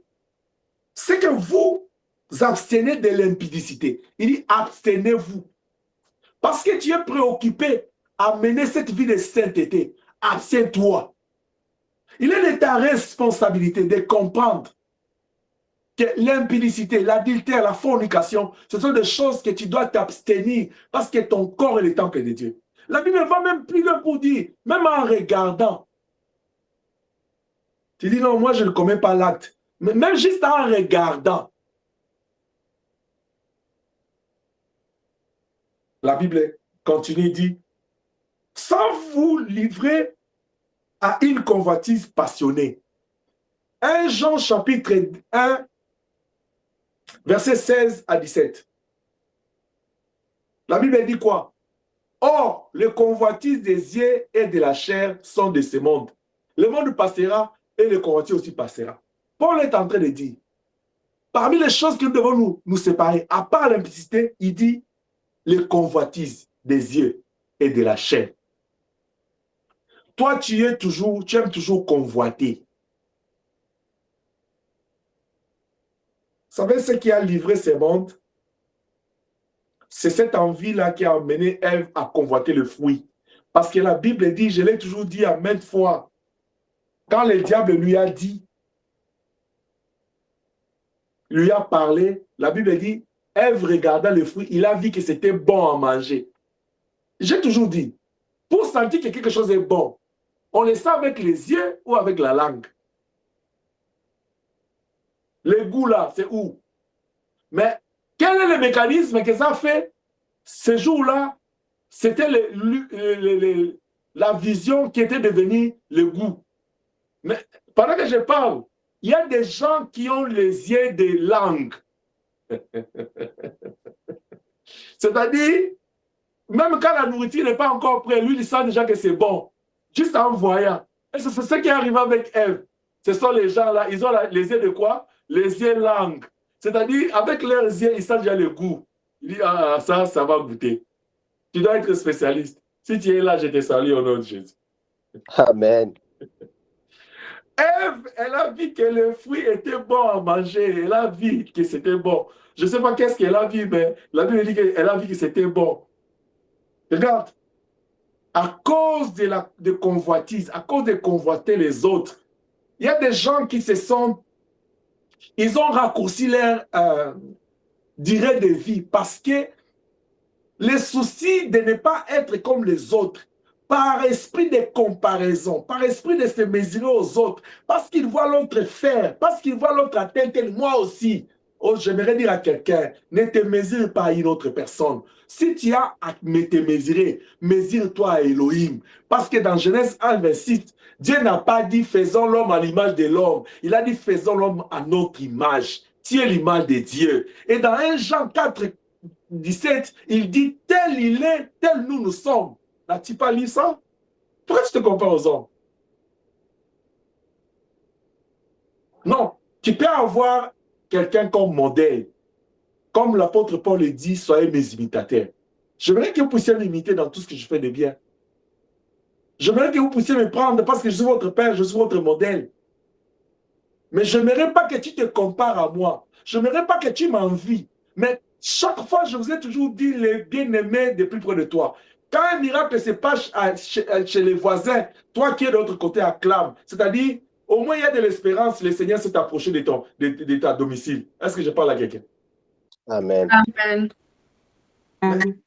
c'est que vous abstenez de l'impudicité. Il dit, abstenez-vous. Parce que tu es préoccupé à mener cette vie de sainteté. Abstiens-toi. Il est de ta responsabilité de comprendre que l'impudicité, l'adultère, la fornication, ce sont des choses que tu dois t'abstenir parce que ton corps est le temple de Dieu. La Bible va même plus loin pour dire, même en regardant, tu dis non, moi je ne commets pas l'acte. Mais même juste en regardant, la Bible continue, dit, sans vous livrer à une convoitise passionnée. 1 Jean chapitre 1, verset 16 à 17. La Bible dit quoi? Or, les convoitises des yeux et de la chair sont de ce monde. Le monde passera et le convoitise aussi passera. Paul est en train de dire, parmi les choses que nous devons nous séparer, à part l'impudicité, il dit les convoitises des yeux et de la chair. Toi, tu aimes toujours convoiter. Vous savez ce qui a livré ce monde? C'est cette envie-là qui a amené Ève à convoiter le fruit. Parce que la Bible dit, je l'ai toujours dit à maintes fois, quand le diable lui a dit, lui a parlé, la Bible dit, Ève regarda le fruit, il a vu que c'était bon à manger. J'ai toujours dit, pour sentir que quelque chose est bon, on le sait avec les yeux ou avec la langue. Le goût là, c'est où? Mais quel est le mécanisme que ça fait? Ce jour-là, c'était la vision qui était devenue le goût. Mais pendant que je parle, il y a des gens qui ont les yeux de langue. C'est-à-dire, même quand la nourriture n'est pas encore prête, lui, il sent déjà que c'est bon. Juste en voyant. Et c'est ce qui arrive avec Ève. Ce sont les gens-là, ils ont les yeux de quoi? Les yeux langues. C'est-à-dire, avec leurs yeux, ils sentent déjà le goût. Il dit, ah, ça va goûter. Tu dois être spécialiste. Si tu es là, je te salue au nom de Jésus. Amen. Ève, elle a vu que le fruit était bon à manger. Elle a vu que c'était bon. Je ne sais pas qu'est-ce qu'elle a vu, mais la Bible dit qu'elle a vu que c'était bon. Regarde, à cause de convoitise, à cause de convoiter les autres, il y a des gens qui se sont... Ils ont raccourci leur durée de vie parce que les soucis de ne pas être comme les autres, par esprit de comparaison, par esprit de se mesurer aux autres, parce qu'ils voient l'autre faire, parce qu'ils voient l'autre atteindre, moi aussi. Oh, j'aimerais dire à quelqu'un, ne te mesure pas à une autre personne. Si tu as à te mesurer, mesure-toi à Elohim. Parce que dans Genèse 1, 26, Dieu n'a pas dit faisons l'homme à l'image de l'homme. Il a dit faisons l'homme à notre image. Tu es l'image de Dieu. Et dans 1 Jean 4, 17, il dit tel il est, tel nous sommes. N'as-tu pas lu ça? Pourquoi tu te compares aux hommes? Non, tu peux avoir quelqu'un comme modèle. Comme l'apôtre Paul le dit, soyez mes imitateurs. J'aimerais que vous puissiez m'imiter dans tout ce que je fais de bien. J'aimerais que vous puissiez me prendre parce que je suis votre père, je suis votre modèle. Mais je n'aimerais pas que tu te compares à moi. Je n'aimerais pas que tu m'envies. Mais chaque fois, je vous ai toujours dit les bien-aimés de plus près de toi. Quand un miracle se passe chez les voisins, toi qui es de l'autre côté acclame. C'est-à-dire, au moins il y a de l'espérance, le Seigneur s'est approché de ta domicile. Est-ce que je parle à quelqu'un? Amen. Amen.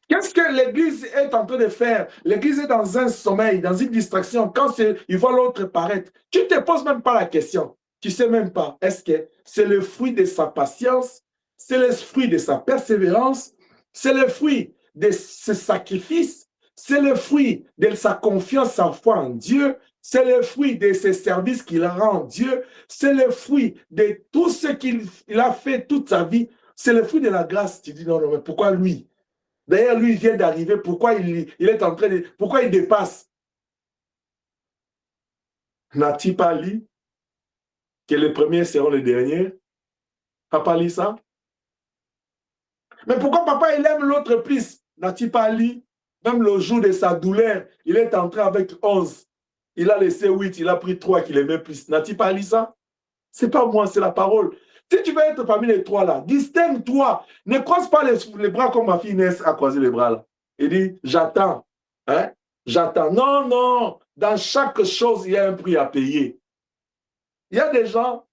Qu'est-ce que l'Église est en train de faire? L'Église est dans un sommeil, dans une distraction. Quand il voit l'autre paraître, tu ne te poses même pas la question. Tu ne sais même pas, est-ce que c'est le fruit de sa patience? C'est le fruit de sa persévérance? C'est le fruit de ses sacrifices? C'est le fruit de sa confiance, sa foi en Dieu? C'est le fruit de ses services qu'il rend en Dieu? C'est le fruit de tout ce qu'il a fait toute sa vie? C'est le fruit de la grâce. Tu dis non, non, mais pourquoi lui? D'ailleurs, lui, il vient d'arriver. Pourquoi il est en train de... Pourquoi il dépasse? N'a-t-il pas lu que les premiers seront les derniers? Papa lit ça? Mais pourquoi papa, il aime l'autre plus? N'a-t-il pas lu? Même le jour de sa douleur, il est entré avec 11. Il a laissé 8, il a pris 3 qu'il aimait plus. N'a-t-il pas lu ça? C'est pas moi, c'est la parole. Si tu veux être parmi les 3 là, distingue-toi. Ne croise pas les bras comme ma fille Inès a croisé les bras là. Il dit, j'attends. Hein? J'attends. Non, non. Dans chaque chose, il y a un prix à payer. Il y a des gens,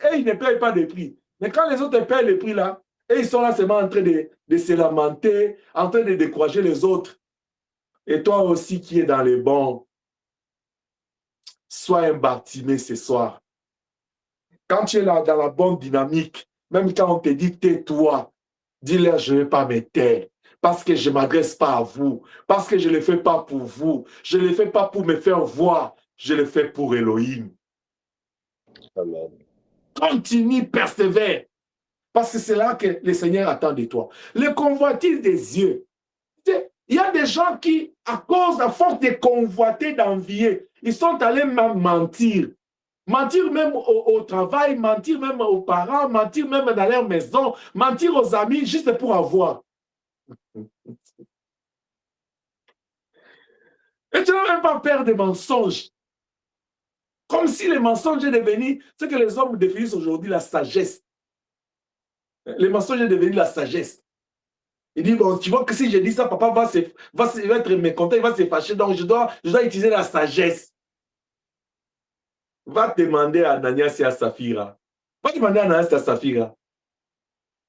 et ils ne payent pas de prix. Mais quand les autres payent les prix là, et ils sont là seulement en train de se lamenter, en train de décourager les autres. Et toi aussi qui es dans les bons, sois un Bartimée ce soir. Quand tu es là dans la bonne dynamique, même quand on te dit tais-toi, dis-leur je ne vais pas me taire. Parce que je ne m'adresse pas à vous. Parce que je ne le fais pas pour vous. Je ne le fais pas pour me faire voir. Je le fais pour Elohim. Amen. Continue, persévère. Parce que c'est là que le Seigneur attend de toi. Le convoitise des yeux. Il y a des gens qui, à cause, à force de convoiter, d'envier, ils sont allés même mentir. Mentir même au travail, mentir même aux parents, mentir même dans leur maison, mentir aux amis, juste pour avoir. Et tu n'as même pas peur des mensonges. Comme si les mensonges est devenu ce que les hommes définissent aujourd'hui, la sagesse. Les mensonges est devenu la sagesse. Il dit, bon, tu vois que si je dis ça, papa va être mécontent, il va se fâcher, donc je dois utiliser la sagesse. Va demander à Ananias et à Saphira. Va demander à Ananias et à Saphira.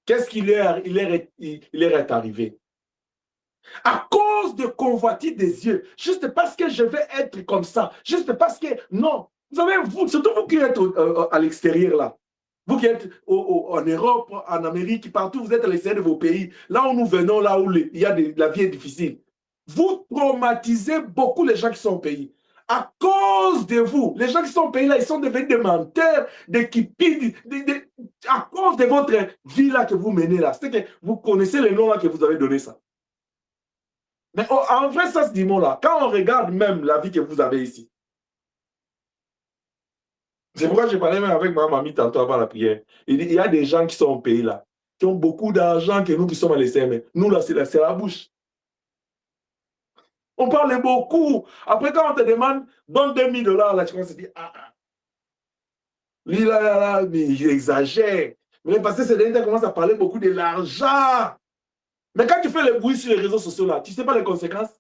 Qu'est-ce qu'il est arrivé? À cause de convoitise des yeux, juste parce que je vais être comme ça, juste parce que, non, vous savez, vous, surtout vous qui êtes à l'extérieur là, vous qui êtes en Europe, en Amérique, partout, vous êtes à l'extérieur de vos pays, là où nous venons, là où il y a la vie est difficile. Vous traumatisez beaucoup les gens qui sont au pays. À cause de vous, les gens qui sont au pays là, ils sont devenus des menteurs, des kipides, à cause de votre vie là que vous menez là. C'est que vous connaissez les noms là que vous avez donné ça. Mais en vrai, ça se dit mot là. Quand on regarde même la vie que vous avez ici. C'est pourquoi je parlais même avec ma mamie tantôt avant la prière. Il y a des gens qui sont au pays là, qui ont beaucoup d'argent que nous qui sommes à l'ECM. Nous là, c'est la bouche. On parle beaucoup. Après, quand on te demande, donne $2000, là, tu commences à se dire, lui là, mais il exagère. Mais parce que ces derniers temps, commence à parler beaucoup de l'argent. Mais quand tu fais le bruit sur les réseaux sociaux là, tu ne sais pas les conséquences.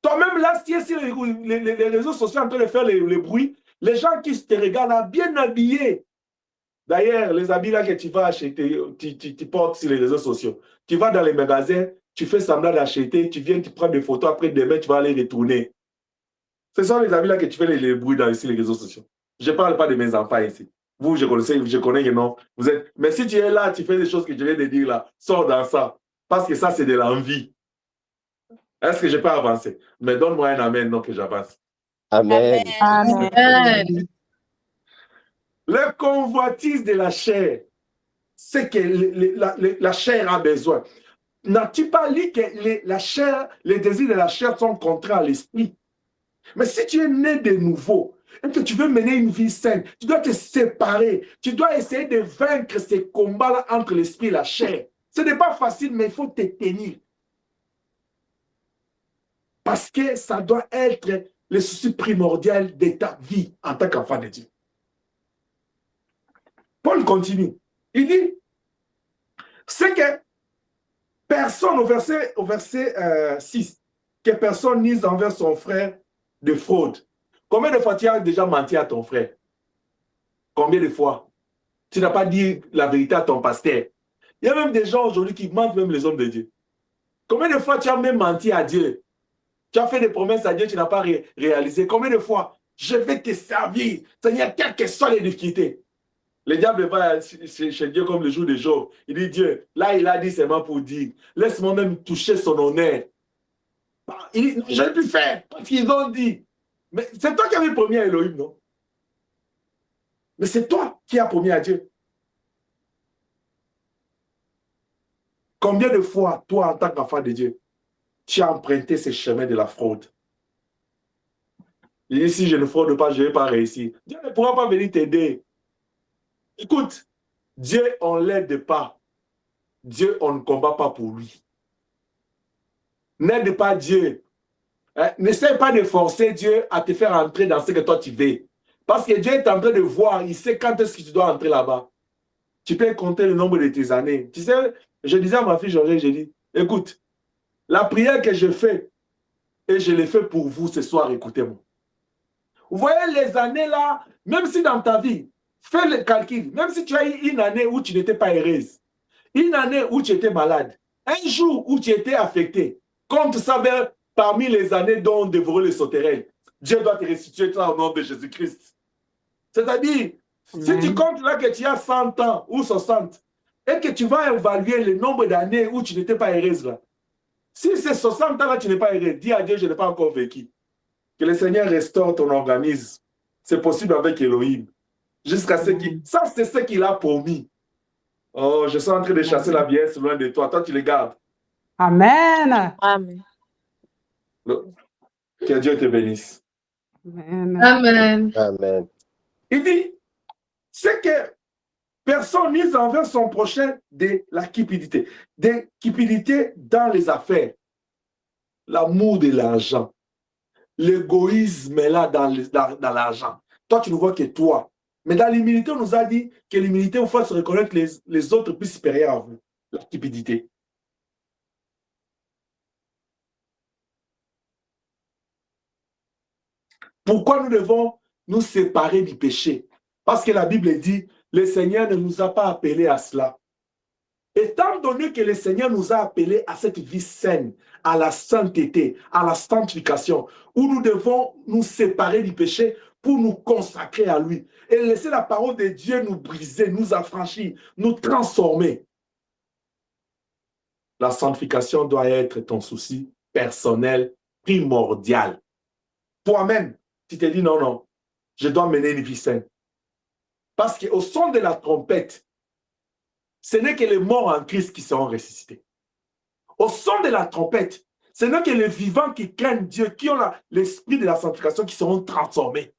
Toi-même là, si tu es sur les réseaux sociaux en train de faire le bruit, les gens qui te regardent là, bien habillés. D'ailleurs, les habits là que tu vas acheter, tu portes sur les réseaux sociaux. Tu vas dans les magasins, tu fais semblant d'acheter, tu viens, tu prends des photos, après demain, tu vas aller retourner. Ce sont les habits là que tu fais les bruits sur les réseaux sociaux. Je ne parle pas de mes enfants ici. Vous, je connais les noms. Mais si tu es là, tu fais des choses que je viens de dire là, sors dans ça. Parce que ça, c'est de l'envie. Est-ce que je peux avancer? Mais donne-moi un amen, non, que j'avance. Amen. Amen. Le convoitise de la chair, c'est que la chair a besoin. N'as-tu pas lu que la chair, les désirs de la chair sont contraires à l'esprit? Mais si tu es né de nouveau et que tu veux mener une vie saine, tu dois te séparer. Tu dois essayer de vaincre ces combats-là entre l'esprit et la chair. Ce n'est pas facile, mais il faut te tenir. Parce que ça doit être le souci primordial de ta vie en tant qu'enfant de Dieu. Paul continue. Il dit, c'est que personne, au verset 6, que personne n'ise envers son frère de fraude. Combien de fois tu as déjà menti à ton frère? Combien de fois? Tu n'as pas dit la vérité à ton pasteur. Il y a même des gens aujourd'hui qui mentent même les hommes de Dieu. Combien de fois tu as même menti à Dieu? Tu as fait des promesses à Dieu, tu n'as pas réalisé. Combien de fois? Je vais te servir. Seigneur, quelles que soient les difficultés. Le diable va chez Dieu comme le jour de Job. Il dit, Dieu, là il a dit seulement pour dire, laisse-moi même toucher son honneur. Il dit, je n'ai pu faire parce qu'ils ont dit. Mais c'est toi qui avais promis à Elohim, non? Mais c'est toi qui as promis à Dieu. Combien de fois, toi, en tant qu'enfant de Dieu, tu as emprunté ce chemin de la fraude? Et si je ne fraude pas, je ne vais pas réussir. Dieu ne pourra pas venir t'aider. Écoute, Dieu, on ne l'aide pas. Dieu, on ne combat pas pour lui. N'aide pas Dieu. N'essaie pas de forcer Dieu à te faire entrer dans ce que toi tu veux. Parce que Dieu est en train de voir, il sait quand est-ce que tu dois entrer là-bas. Tu peux compter le nombre de tes années. Tu sais, je disais à ma fille Georges, j'ai dit, écoute, la prière que je fais, et je l'ai fait pour vous ce soir, écoutez-moi. Vous voyez les années là, même si dans ta vie, fais le calcul, même si tu as eu une année où tu n'étais pas heureuse, une année où tu étais malade, un jour où tu étais affecté, compte ça parmi les années dont on dévorait le sauterelles. Dieu doit te restituer ça au nom de Jésus-Christ. C'est-à-dire, si tu comptes là que tu as 100 ans ou 60, et que tu vas évaluer le nombre d'années où tu n'étais pas heureuse là, si c'est 60 ans là tu n'es pas heureux, dis à Dieu, je n'ai pas encore vécu. Que le Seigneur restaure ton organisme. C'est possible avec Elohim. Jusqu'à ce qu'il... Ça, c'est ce qu'il a promis. Oh, je suis en train de chasser la vieillesse loin de toi. Toi, tu le gardes. Amen. Amen. Que Dieu te bénisse. Amen. Amen. Amen. Il dit, c'est que personne mise envers son prochain de la cupidité. De cupidité dans les affaires. L'amour de l'argent. L'égoïsme est là dans l'argent. Toi, tu ne vois que toi. Mais dans l'humilité, on nous a dit que l'humilité, il faut se reconnaître les autres plus supérieurs à vous. La cupidité. Pourquoi nous devons nous séparer du péché? Parce que la Bible dit, le Seigneur ne nous a pas appelés à cela. Étant donné que le Seigneur nous a appelés à cette vie saine, à la sainteté, à la sanctification, où nous devons nous séparer du péché pour nous consacrer à lui et laisser la parole de Dieu nous briser, nous affranchir, nous transformer. La sanctification doit être ton souci personnel primordial. Toi-même, tu te dis non, non, je dois mener une vie saine. Parce qu'au son de la trompette, ce n'est que les morts en Christ qui seront ressuscités. Au son de la trompette, ce n'est que les vivants qui craignent Dieu, qui ont l'esprit de la sanctification, qui seront transformés.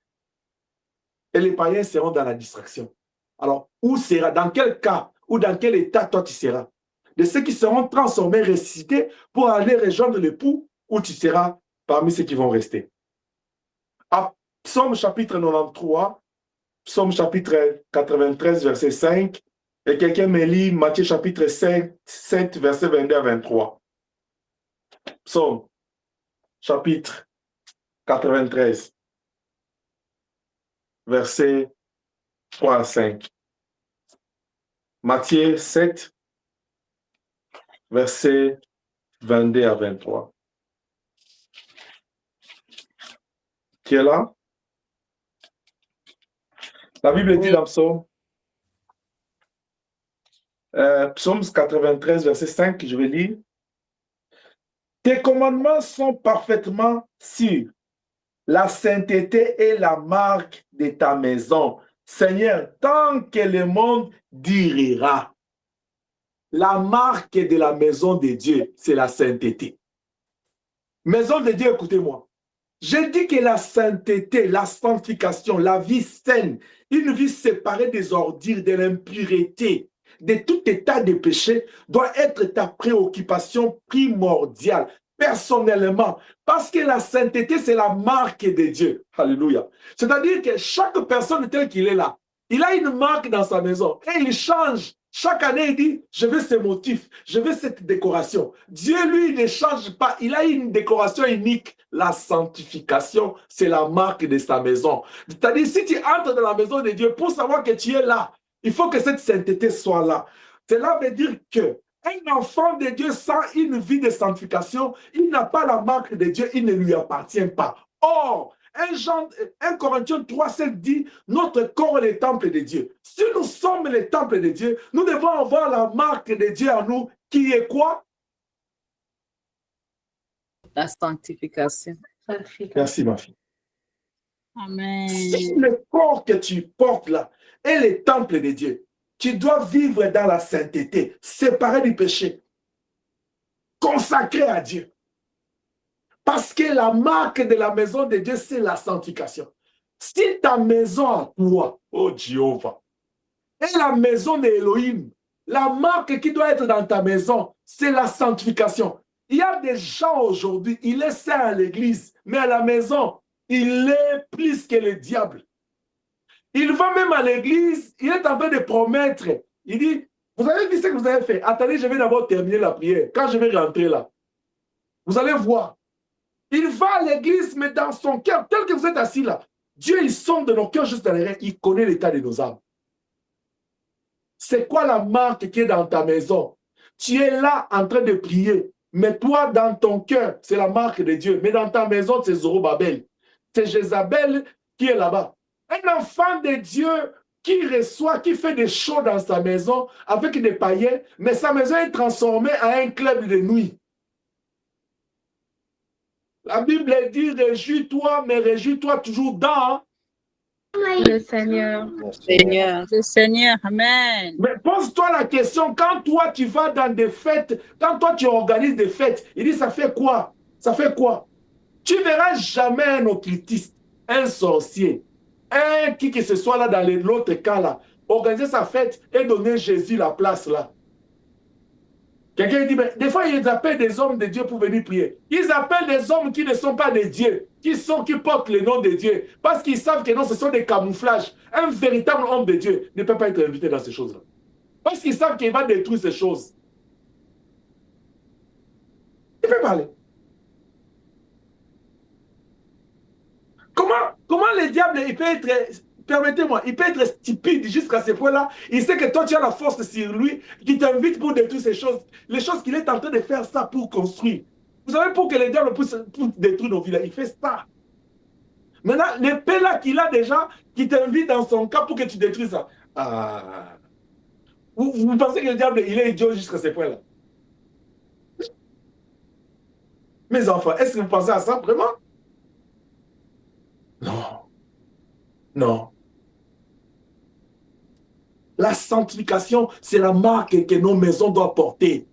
Et les païens seront dans la distraction. Alors, où sera, dans quel cas ou dans quel état toi tu seras? De ceux qui seront transformés, ressuscités pour aller rejoindre l'époux, ou tu seras parmi ceux qui vont rester. À Psaume chapitre 93, Psaume chapitre 93, verset 5, et quelqu'un me lit Matthieu chapitre 5, 7, verset 22 à 23. Psaume chapitre 93, verset 3 à 5. Matthieu 7, verset 22 à 23. Qui est là? La Bible dit dans Psaume, Psaume 93, verset 5, je vais lire. Tes commandements sont parfaitement sûrs. La sainteté est la marque de ta maison. Seigneur, tant que le monde durera, la marque de la maison de Dieu, c'est la sainteté. Maison de Dieu, écoutez-moi. Je dis que la sainteté, la sanctification, la vie saine, une vie séparée des ordures, de l'impureté, de tout état de péché, doit être ta préoccupation primordiale, personnellement. Parce que la sainteté, c'est la marque de Dieu. Alléluia. C'est-à-dire que chaque personne telle qu'il est là, il a une marque dans sa maison et il change. Chaque année, il dit, je veux ce motif, je veux cette décoration. Dieu, lui, ne change pas. Il a une décoration unique. La sanctification, c'est la marque de sa maison. C'est-à-dire, si tu entres dans la maison de Dieu, pour savoir que tu es là, il faut que cette sainteté soit là. Cela veut dire que un enfant de Dieu sans une vie de sanctification, il n'a pas la marque de Dieu, il ne lui appartient pas. Or, 1 Corinthiens 3,7 dit, notre corps est le temple de Dieu. Si nous sommes le temple de Dieu, nous devons avoir la marque de Dieu en nous, qui est quoi? La sanctification. Merci, ma fille. Amen. Si le corps que tu portes là est le temple de Dieu, tu dois vivre dans la sainteté, séparé du péché. consacré à Dieu. Parce que la marque de la maison de Dieu, c'est la sanctification. Si ta maison à toi, oh Jéhovah, est la maison d'Élohim, la marque qui doit être dans ta maison, c'est la sanctification. Il y a des gens aujourd'hui, il est saint à l'église, mais à la maison, il est plus que le diable. Il va même à l'église, il est en train de promettre. Il dit, vous avez vu ce que vous avez fait? Attendez, je vais d'abord terminer la prière. Quand je vais rentrer là, vous allez voir. Il va à l'église, mais dans son cœur, tel que vous êtes assis là, Dieu, il sonde de nos cœurs juste derrière, il connaît l'état de nos âmes. C'est quoi la marque qui est dans ta maison? Tu es là en train de prier, mais toi, dans ton cœur, c'est la marque de Dieu. Mais dans ta maison, c'est Zorobabel. C'est Jézabel qui est là-bas. Un enfant de Dieu qui reçoit, qui fait des shows dans sa maison avec des païens, mais sa maison est transformée en un club de nuit. La Bible dit, réjouis-toi, mais réjouis-toi toujours dans Le Seigneur. Le Seigneur, Amen. Mais pose-toi la question, quand toi tu vas dans des fêtes, quand toi tu organises des fêtes, il dit ça fait quoi? Ça fait quoi? Tu verras jamais un occultiste, un sorcier, un qui que ce soit là dans l'autre cas là, organiser sa fête et donner Jésus la place là. Quelqu'un dit, mais des fois ils appellent des hommes de Dieu pour venir prier. Ils appellent des hommes qui ne sont pas des dieux, qui portent le nom de Dieu, parce qu'ils savent que non, ce sont des camouflages. Un véritable homme de Dieu ne peut pas être invité dans ces choses-là. Parce qu'ils savent qu'il va détruire ces choses. Il peut parler. Comment le diable, il peut être, permettez-moi, il peut être stupide jusqu'à ce point-là. Il sait que toi, tu as la force sur lui, qui t'invite pour détruire ces choses. Les choses qu'il est en train de faire ça pour construire. Vous savez, pour que le diable puisse détruire nos vies, il fait ça. Maintenant, l'épée là qu'il a déjà, qui t'invite dans son cas pour que tu détruises ça. Ah. Vous pensez que le diable, il est idiot jusqu'à ce point-là? Mes enfants, est-ce que vous pensez à ça vraiment? Non. Non. La sanctification, c'est la marque que nos maisons doivent porter.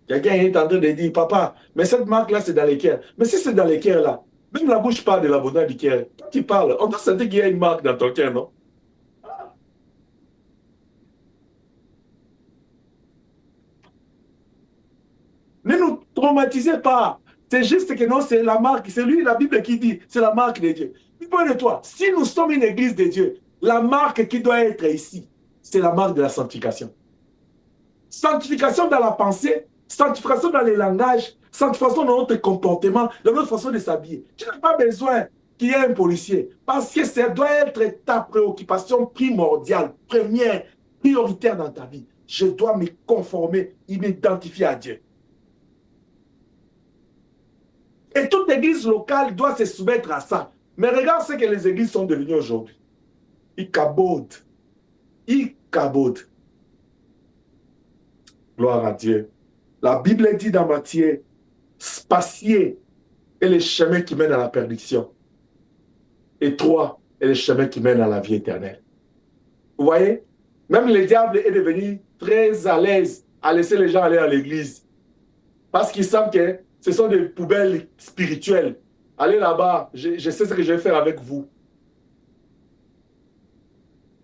Quelqu'un est en train de dire, papa, mais cette marque-là, c'est dans l'équerre. Mais si c'est dans l'équerre, là, même la bouche parle de l'abondance du cœur. Quand tu parles, on doit sentir qu'il y a une marque dans ton cœur, non? Ne nous traumatisez pas. C'est juste que non, c'est la marque, c'est lui, la Bible qui dit, c'est la marque de Dieu. Dis-moi de toi, si nous sommes une église de Dieu, la marque qui doit être ici, c'est la marque de la sanctification. Sanctification dans la pensée, sanctification dans les langages, sanctification dans notre comportement, dans notre façon de s'habiller. Tu n'as pas besoin qu'il y ait un policier, parce que ça doit être ta préoccupation primordiale, première, prioritaire dans ta vie. Je dois me conformer, m'identifier à Dieu. Et toute église locale doit se soumettre à ça. Mais regarde ce que les églises sont devenues aujourd'hui. Ils cabotent. Ils cabotent. Gloire à Dieu. La Bible dit dans Matthieu, spacieux est le chemin qui mène à la perdition. Étroit est le chemin qui mène à la vie éternelle. Vous voyez? Même le diable est devenu très à l'aise à laisser les gens aller à l'église. Parce qu'ils savent que ce sont des poubelles spirituelles. Allez là-bas, je sais ce que je vais faire avec vous.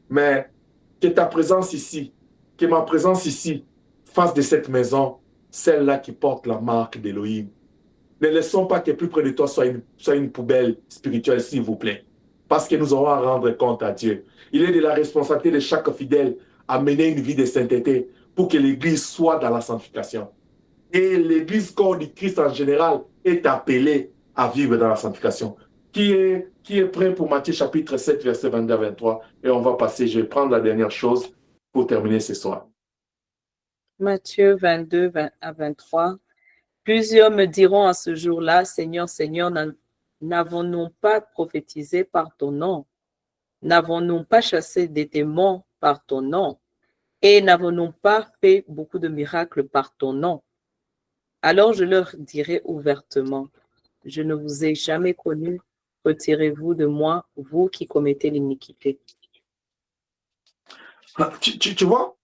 Mais que ta présence ici, que ma présence ici, fasse de cette maison celle-là qui porte la marque d'Élohim. Ne laissons pas que plus près de toi soit une poubelle spirituelle, s'il vous plaît. Parce que nous aurons à rendre compte à Dieu. Il est de la responsabilité de chaque fidèle à mener une vie de sainteté pour que l'Église soit dans la sanctification. Et l'Église, corps du Christ en général, est appelée à vivre dans la sanctification. Qui est prêt pour Matthieu chapitre 7, verset 22 à 23? Et on va passer, je vais prendre la dernière chose pour terminer ce soir. Matthieu 22 à 23. Plusieurs me diront à ce jour-là, Seigneur, Seigneur, n'avons-nous pas prophétisé par ton nom? N'avons-nous pas chassé des démons par ton nom? Et n'avons-nous pas fait beaucoup de miracles par ton nom? Alors je leur dirai ouvertement, je ne vous ai jamais connus, retirez-vous de moi, vous qui commettez l'iniquité. Tu vois,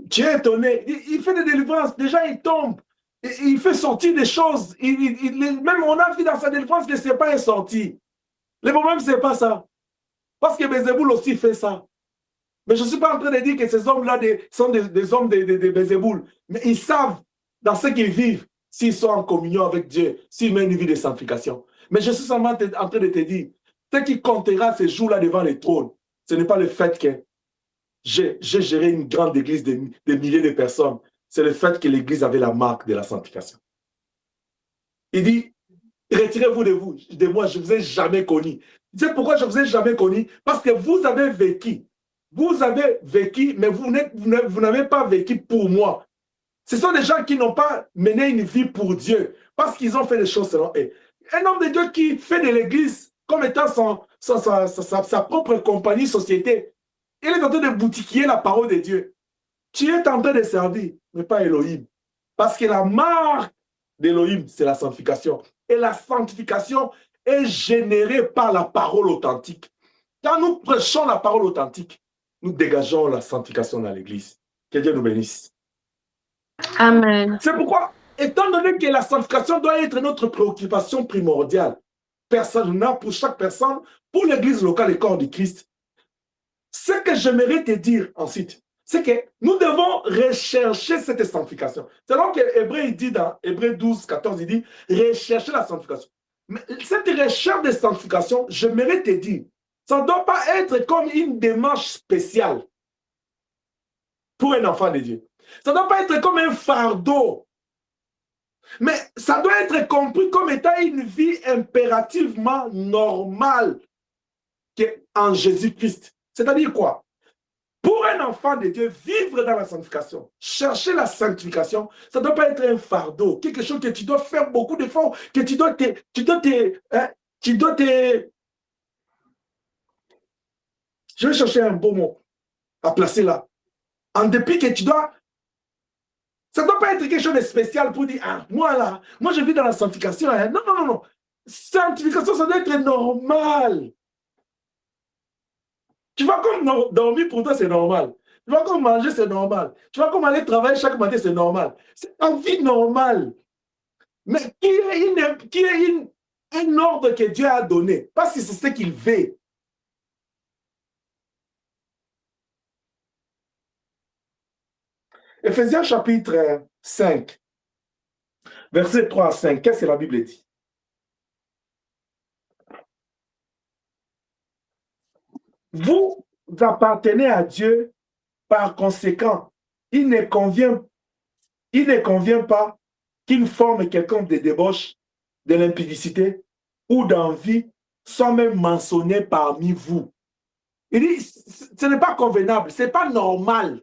tu es étonné. Il fait des délivrances. Déjà, il tombe. Il fait sortir des choses. Même on a vu dans sa délivrance que ce n'est pas sorti. Le problème, ce n'est pas ça. Parce que Bézéboul aussi fait ça. Mais je ne suis pas en train de dire que ces hommes-là sont des hommes de Bézéboul. Mais ils savent dans ce qu'ils vivent, s'ils sont en communion avec Dieu, s'ils mènent une vie de sanctification. Mais je suis seulement en train de te dire, ce qui comptera ces jours-là devant le trône, ce n'est pas le fait que j'ai géré une grande église de milliers de personnes. C'est le fait que l'église avait la marque de la sanctification. Il dit, retirez-vous de moi, je ne vous ai jamais connu. Tu sais pourquoi je ne vous ai jamais connu? Parce que vous avez vécu. Vous avez vécu, mais vous n'avez pas vécu pour moi. Ce sont des gens qui n'ont pas mené une vie pour Dieu, parce qu'ils ont fait les choses selon eux. Un homme de Dieu qui fait de l'église comme étant sa propre compagnie, société, il est en train de boutiquer la parole de Dieu. Tu es en train de servir, mais pas Elohim. Parce que la marque d'Elohim, c'est la sanctification. Et la sanctification est générée par la parole authentique. Quand nous prêchons la parole authentique, nous dégageons la sanctification dans l'église. Que Dieu nous bénisse. Amen. C'est pourquoi, étant donné que la sanctification doit être notre préoccupation primordiale, personnelle pour chaque personne, pour l'église locale et corps du Christ, ce que j'aimerais te dire ensuite, c'est que nous devons rechercher cette sanctification. C'est là que Hébreu dit dans Hébreu 12, 14, il dit rechercher la sanctification. Mais cette recherche de sanctification, j'aimerais te dire, ça ne doit pas être comme une démarche spéciale pour un enfant de Dieu. Ça ne doit pas être comme un fardeau. Mais ça doit être compris comme étant une vie impérativement normale en Jésus-Christ. C'est-à-dire quoi? Pour un enfant de Dieu, vivre dans la sanctification, chercher la sanctification, ça ne doit pas être un fardeau, quelque chose que tu dois faire beaucoup d'efforts, que tu dois je vais chercher un beau mot à placer là. En dépit que tu dois... Ça ne doit pas être quelque chose de spécial pour dire, ah, moi je vis dans la sanctification. Hein. Non, non, non, non. Sanctification, ça doit être normal. Tu vas comme dormir pour toi, c'est normal. Tu vas comme manger, c'est normal. Tu vas comme aller travailler chaque matin, c'est normal. C'est une vie normale. Mais qui est un ordre que Dieu a donné, parce que c'est ce qu'il veut. Éphésiens chapitre 5, verset 3 à 5, qu'est-ce que la Bible dit? Vous appartenez à Dieu, par conséquent, il ne convient pas qu'il forme quelqu'un de débauche, de l'impudicité ou d'envie, soit même mentionné parmi vous. Il dit, ce n'est pas convenable, ce n'est pas normal.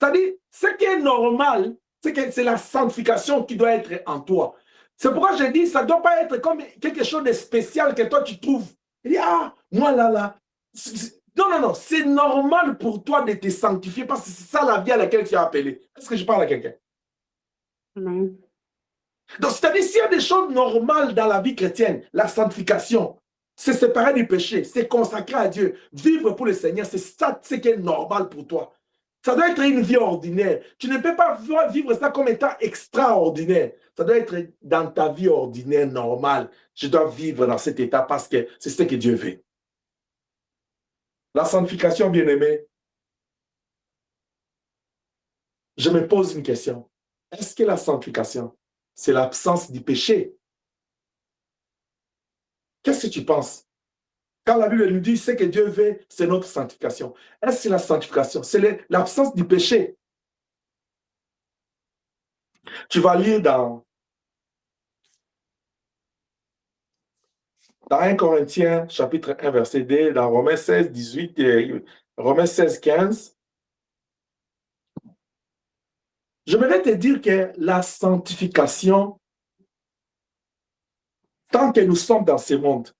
C'est-à-dire, ce qui est normal, c'est que c'est la sanctification qui doit être en toi. C'est pourquoi je dis, ça ne doit pas être comme quelque chose de spécial que toi tu trouves. Il dit, ah, moi là. Non, non, non, c'est normal pour toi de te sanctifier parce que c'est ça la vie à laquelle tu es appelé. Est-ce que je parle à quelqu'un? Amen. Donc, c'est-à-dire, s'il y a des choses normales dans la vie chrétienne, la sanctification, c'est séparer du péché, c'est consacrer à Dieu, vivre pour le Seigneur, c'est ça ce qui est normal pour toi. Ça doit être une vie ordinaire. Tu ne peux pas vivre ça comme étant extraordinaire. Ça doit être dans ta vie ordinaire, normale. Je dois vivre dans cet état parce que c'est ce que Dieu veut. La sanctification, bien-aimé, je me pose une question. Est-ce que la sanctification, c'est l'absence du péché? Qu'est-ce que tu penses? Quand la Bible nous dit ce que Dieu veut, c'est notre sanctification. Est-ce que la sanctification, c'est l'absence du péché? Tu vas lire dans 1 Corinthiens, chapitre 1, verset 2, dans Romains 16, 18 et Romains 16, 15. J'aimerais te dire que la sanctification, tant que nous sommes dans ce monde,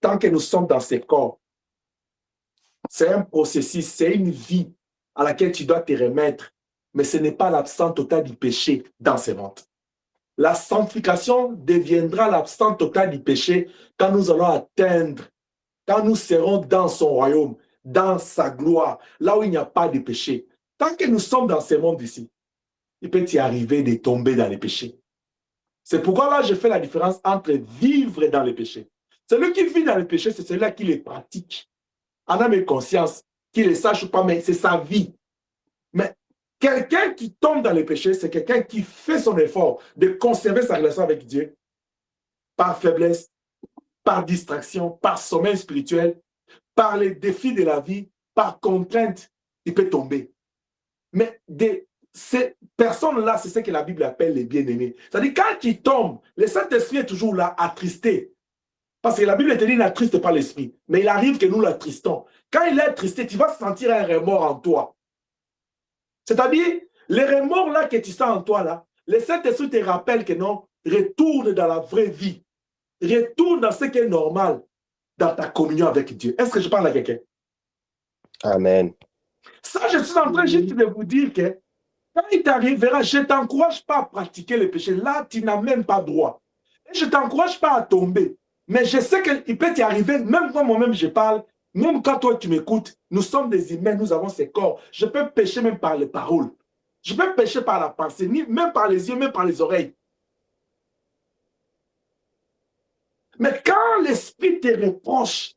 tant que nous sommes dans ces corps, c'est un processus, c'est une vie à laquelle tu dois te remettre, mais ce n'est pas l'absence totale du péché dans ce monde. La sanctification deviendra l'absence totale du péché quand nous allons atteindre, quand nous serons dans son royaume, dans sa gloire, là où il n'y a pas de péché. Tant que nous sommes dans ce monde ici, il peut y arriver de tomber dans les péchés. C'est pourquoi là, je fais la différence entre vivre dans les péchés. Celui qui vit dans les péchés, c'est celui-là qui les pratique. En âme et conscience, qu'il les sache ou pas, mais c'est sa vie. Mais quelqu'un qui tombe dans les péchés, c'est quelqu'un qui fait son effort de conserver sa relation avec Dieu par faiblesse, par distraction, par sommeil spirituel, par les défis de la vie, par contrainte, il peut tomber. Mais ces personnes-là, c'est ce que la Bible appelle les bien-aimés. C'est-à-dire, quand ils tombent, le Saint-Esprit est toujours là, attristé. Parce que la Bible te dit, n'attriste pas l'Esprit. Mais il arrive que nous l'attristons. Quand il est attristé, tu vas sentir un remords en toi. C'est-à-dire, les remords-là que tu sens en toi, là, le Saint-Esprit te rappelle que non, retourne dans la vraie vie. Retourne dans ce qui est normal, dans ta communion avec Dieu. Est-ce que je parle à quelqu'un? Amen. Ça, je suis en train juste de vous dire que quand il t'arrivera, je ne t'encourage pas à pratiquer le péché. Là, tu n'as même pas droit. Et je ne t'encourage pas à tomber. Mais je sais qu'il peut t'y arriver, même quand moi-même je parle, même quand toi tu m'écoutes, nous sommes des humains, nous avons ces corps. Je peux pécher même par les paroles. Je peux pécher par la pensée, même par les yeux, même par les oreilles. Mais quand l'esprit te reproche,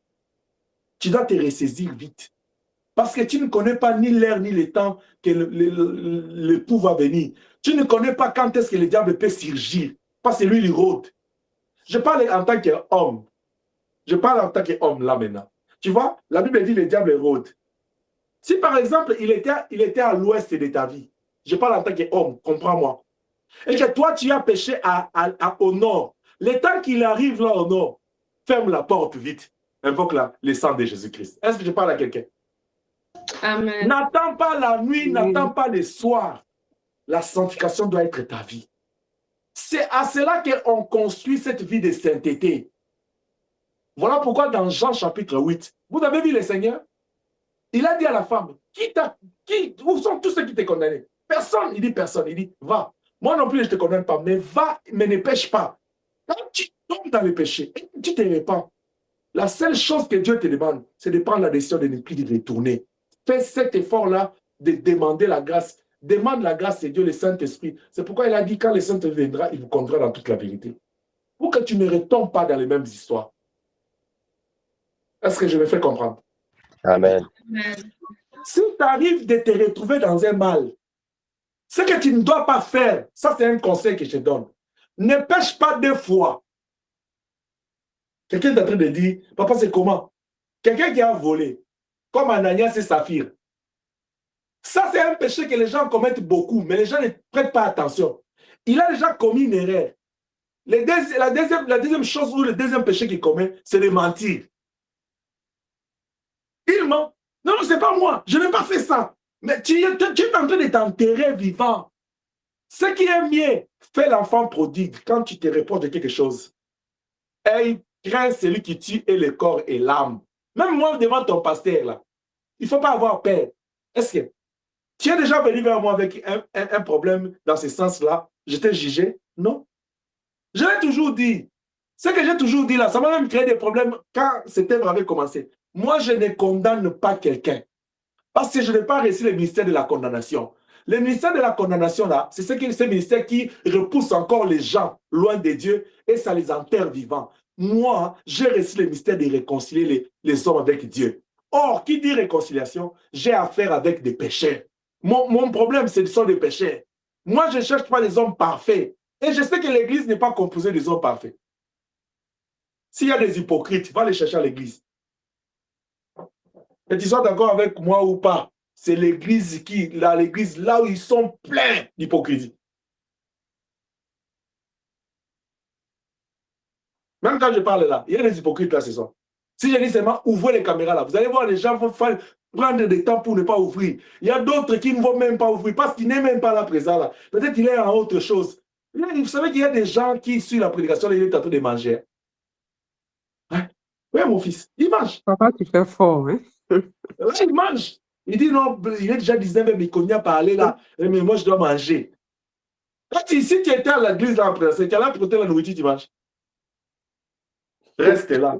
tu dois te ressaisir vite. Parce que tu ne connais pas ni l'heure ni le temps que l'époux va venir. Tu ne connais pas quand est-ce que le diable peut surgir. Parce que lui, il rôde. Je parle en tant qu'homme. Je parle en tant qu'homme là maintenant. Tu vois, la Bible dit le diable rôde. Si par exemple, il était à l'ouest de ta vie, je parle en tant qu'homme, comprends-moi. Et que toi, tu as péché au nord. Le temps qu'il arrive là au nord, ferme la porte vite. Invoque le sang de Jésus-Christ. Est-ce que je parle à quelqu'un? Amen. N'attends pas la nuit, n'attends pas le soir. La sanctification doit être ta vie. C'est à cela qu'on construit cette vie de sainteté. Voilà pourquoi dans Jean chapitre 8, vous avez vu le Seigneur? Il a dit à la femme, où sont tous ceux qui t'ont condamné? Personne, il dit personne, il dit va. Moi non plus je ne te condamne pas, mais va, mais ne pêche pas. Quand tu tombes dans le péché, et tu te répands, la seule chose que Dieu te demande, c'est de prendre la décision de ne plus y retourner. Fais cet effort-là de demander la grâce. Demande la grâce de Dieu, le Saint-Esprit. C'est pourquoi il a dit, quand le Saint-Esprit viendra, il vous conduira dans toute la vérité. Pour que tu ne retombes pas dans les mêmes histoires. Est-ce que je me fais comprendre? Amen. Amen. Si tu arrives de te retrouver dans un mal, ce que tu ne dois pas faire, ça c'est un conseil que je te donne. Ne pêche pas 2 fois. Quelqu'un est en train de dire, papa c'est comment? Quelqu'un qui a volé, comme Ananias et Saphir. Ça c'est un péché que les gens commettent beaucoup, mais les gens ne prêtent pas attention. Il a déjà commis une erreur. La deuxième chose ou le deuxième péché qu'il commet, c'est de mentir. Il ment. Non, c'est pas moi. Je n'ai pas fait ça. Mais tu es en train de t'enterrer vivant. Ce qui est mieux, fais l'enfant prodigue quand tu te reproches de quelque chose. Et crains celui qui tue et le corps et l'âme. Même moi, devant ton pasteur, là, il ne faut pas avoir peur. Est-ce que tu es déjà venu vers moi avec un problème dans ce sens-là? Je t'ai jugé? Non. Je l'ai toujours dit. Ce que j'ai toujours dit là, ça m'a même créé des problèmes quand cette œuvre avait commencé. Moi, je ne condamne pas quelqu'un. Parce que je n'ai pas reçu le ministère de la condamnation. Le ministère de la condamnation, là, c'est ce ministère qui repousse encore les gens loin de Dieu et ça les enterre vivants. Moi, j'ai reçu le ministère de réconcilier les hommes avec Dieu. Or, qui dit réconciliation, j'ai affaire avec des pécheurs. Mon problème, ce sont des pécheurs. Moi, je ne cherche pas les hommes parfaits. Et je sais que l'Église n'est pas composée des hommes parfaits. S'il y a des hypocrites, va les chercher à l'Église. Et tu sois d'accord avec moi ou pas, c'est l'Église là où ils sont pleins d'hypocrisie. Même quand je parle là, il y a des hypocrites là, ce soir. Si je dis seulement ouvrez les caméras là, vous allez voir les gens vont prendre des temps pour ne pas ouvrir. Il y a d'autres qui ne vont même pas ouvrir parce qu'ils n'est même pas là présent là. Peut-être qu'il est en autre chose. Vous savez qu'il y a des gens qui suivent la prédication et ils sont en train de manger. Hein? Oui, mon fils, il mange. Papa, tu fais fort, hein? Là, il mange. Il dit non, il est déjà 19 mais il connaît à parler là. Mais moi, je dois manger. Si tu étais à l'église là en présence, tu allais apporter la nourriture tu manges. Reste là.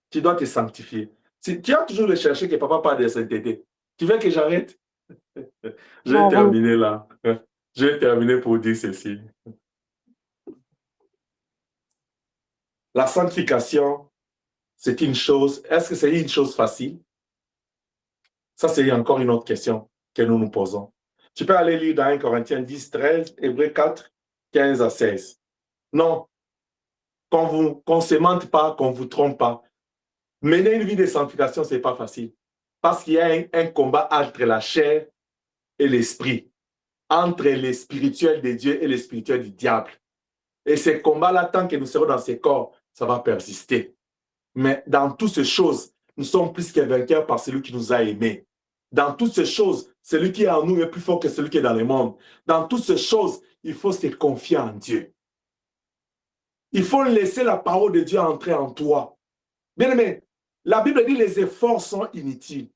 Tu dois te sanctifier. Si tu as toujours le chercher que papa parle de sainteté, tu veux que j'arrête? Je vais terminer là. Je vais terminer pour dire ceci. La sanctification, c'est une chose. Est-ce que c'est une chose facile? Ça, c'est encore une autre question que nous nous posons. Tu peux aller lire dans 1 Corinthiens 10, 13, Hébreux 4, 15 à 16. Non. Qu'on ne se mente pas, qu'on ne vous trompe pas. Mener une vie de sanctification, ce n'est pas facile. Parce qu'il y a un combat entre la chair et l'esprit. Entre le spirituel de Dieu et le spirituel du diable. Et ce combat-là, tant que nous serons dans ces corps, ça va persister. Mais dans toutes ces choses, nous sommes plus que vainqueurs par celui qui nous a aimés. Dans toutes ces choses, celui qui est en nous est plus fort que celui qui est dans le monde. Dans toutes ces choses, il faut se confier en Dieu. Il faut laisser la parole de Dieu entrer en toi. Bien aimé, la Bible dit les efforts sont inutiles.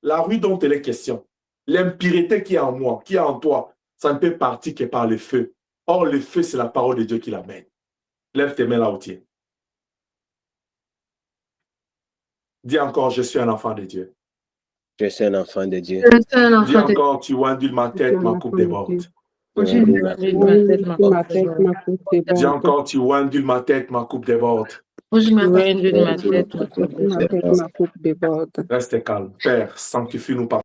La rue dont il est question, l'impureté qui est en moi, qui est en toi, ça ne peut partir que par le feu. Or, le feu, c'est la parole de Dieu qui l'amène. Lève tes mains là où tu es. Dis encore, je suis un enfant de Dieu. Je suis un enfant de Dieu. Dis encore, tu ondules ma tête, ma coupe déborde. Dis encore, tu ondules ma tête, ma coupe déborde. Reste calme. Père, sanctifie-nous par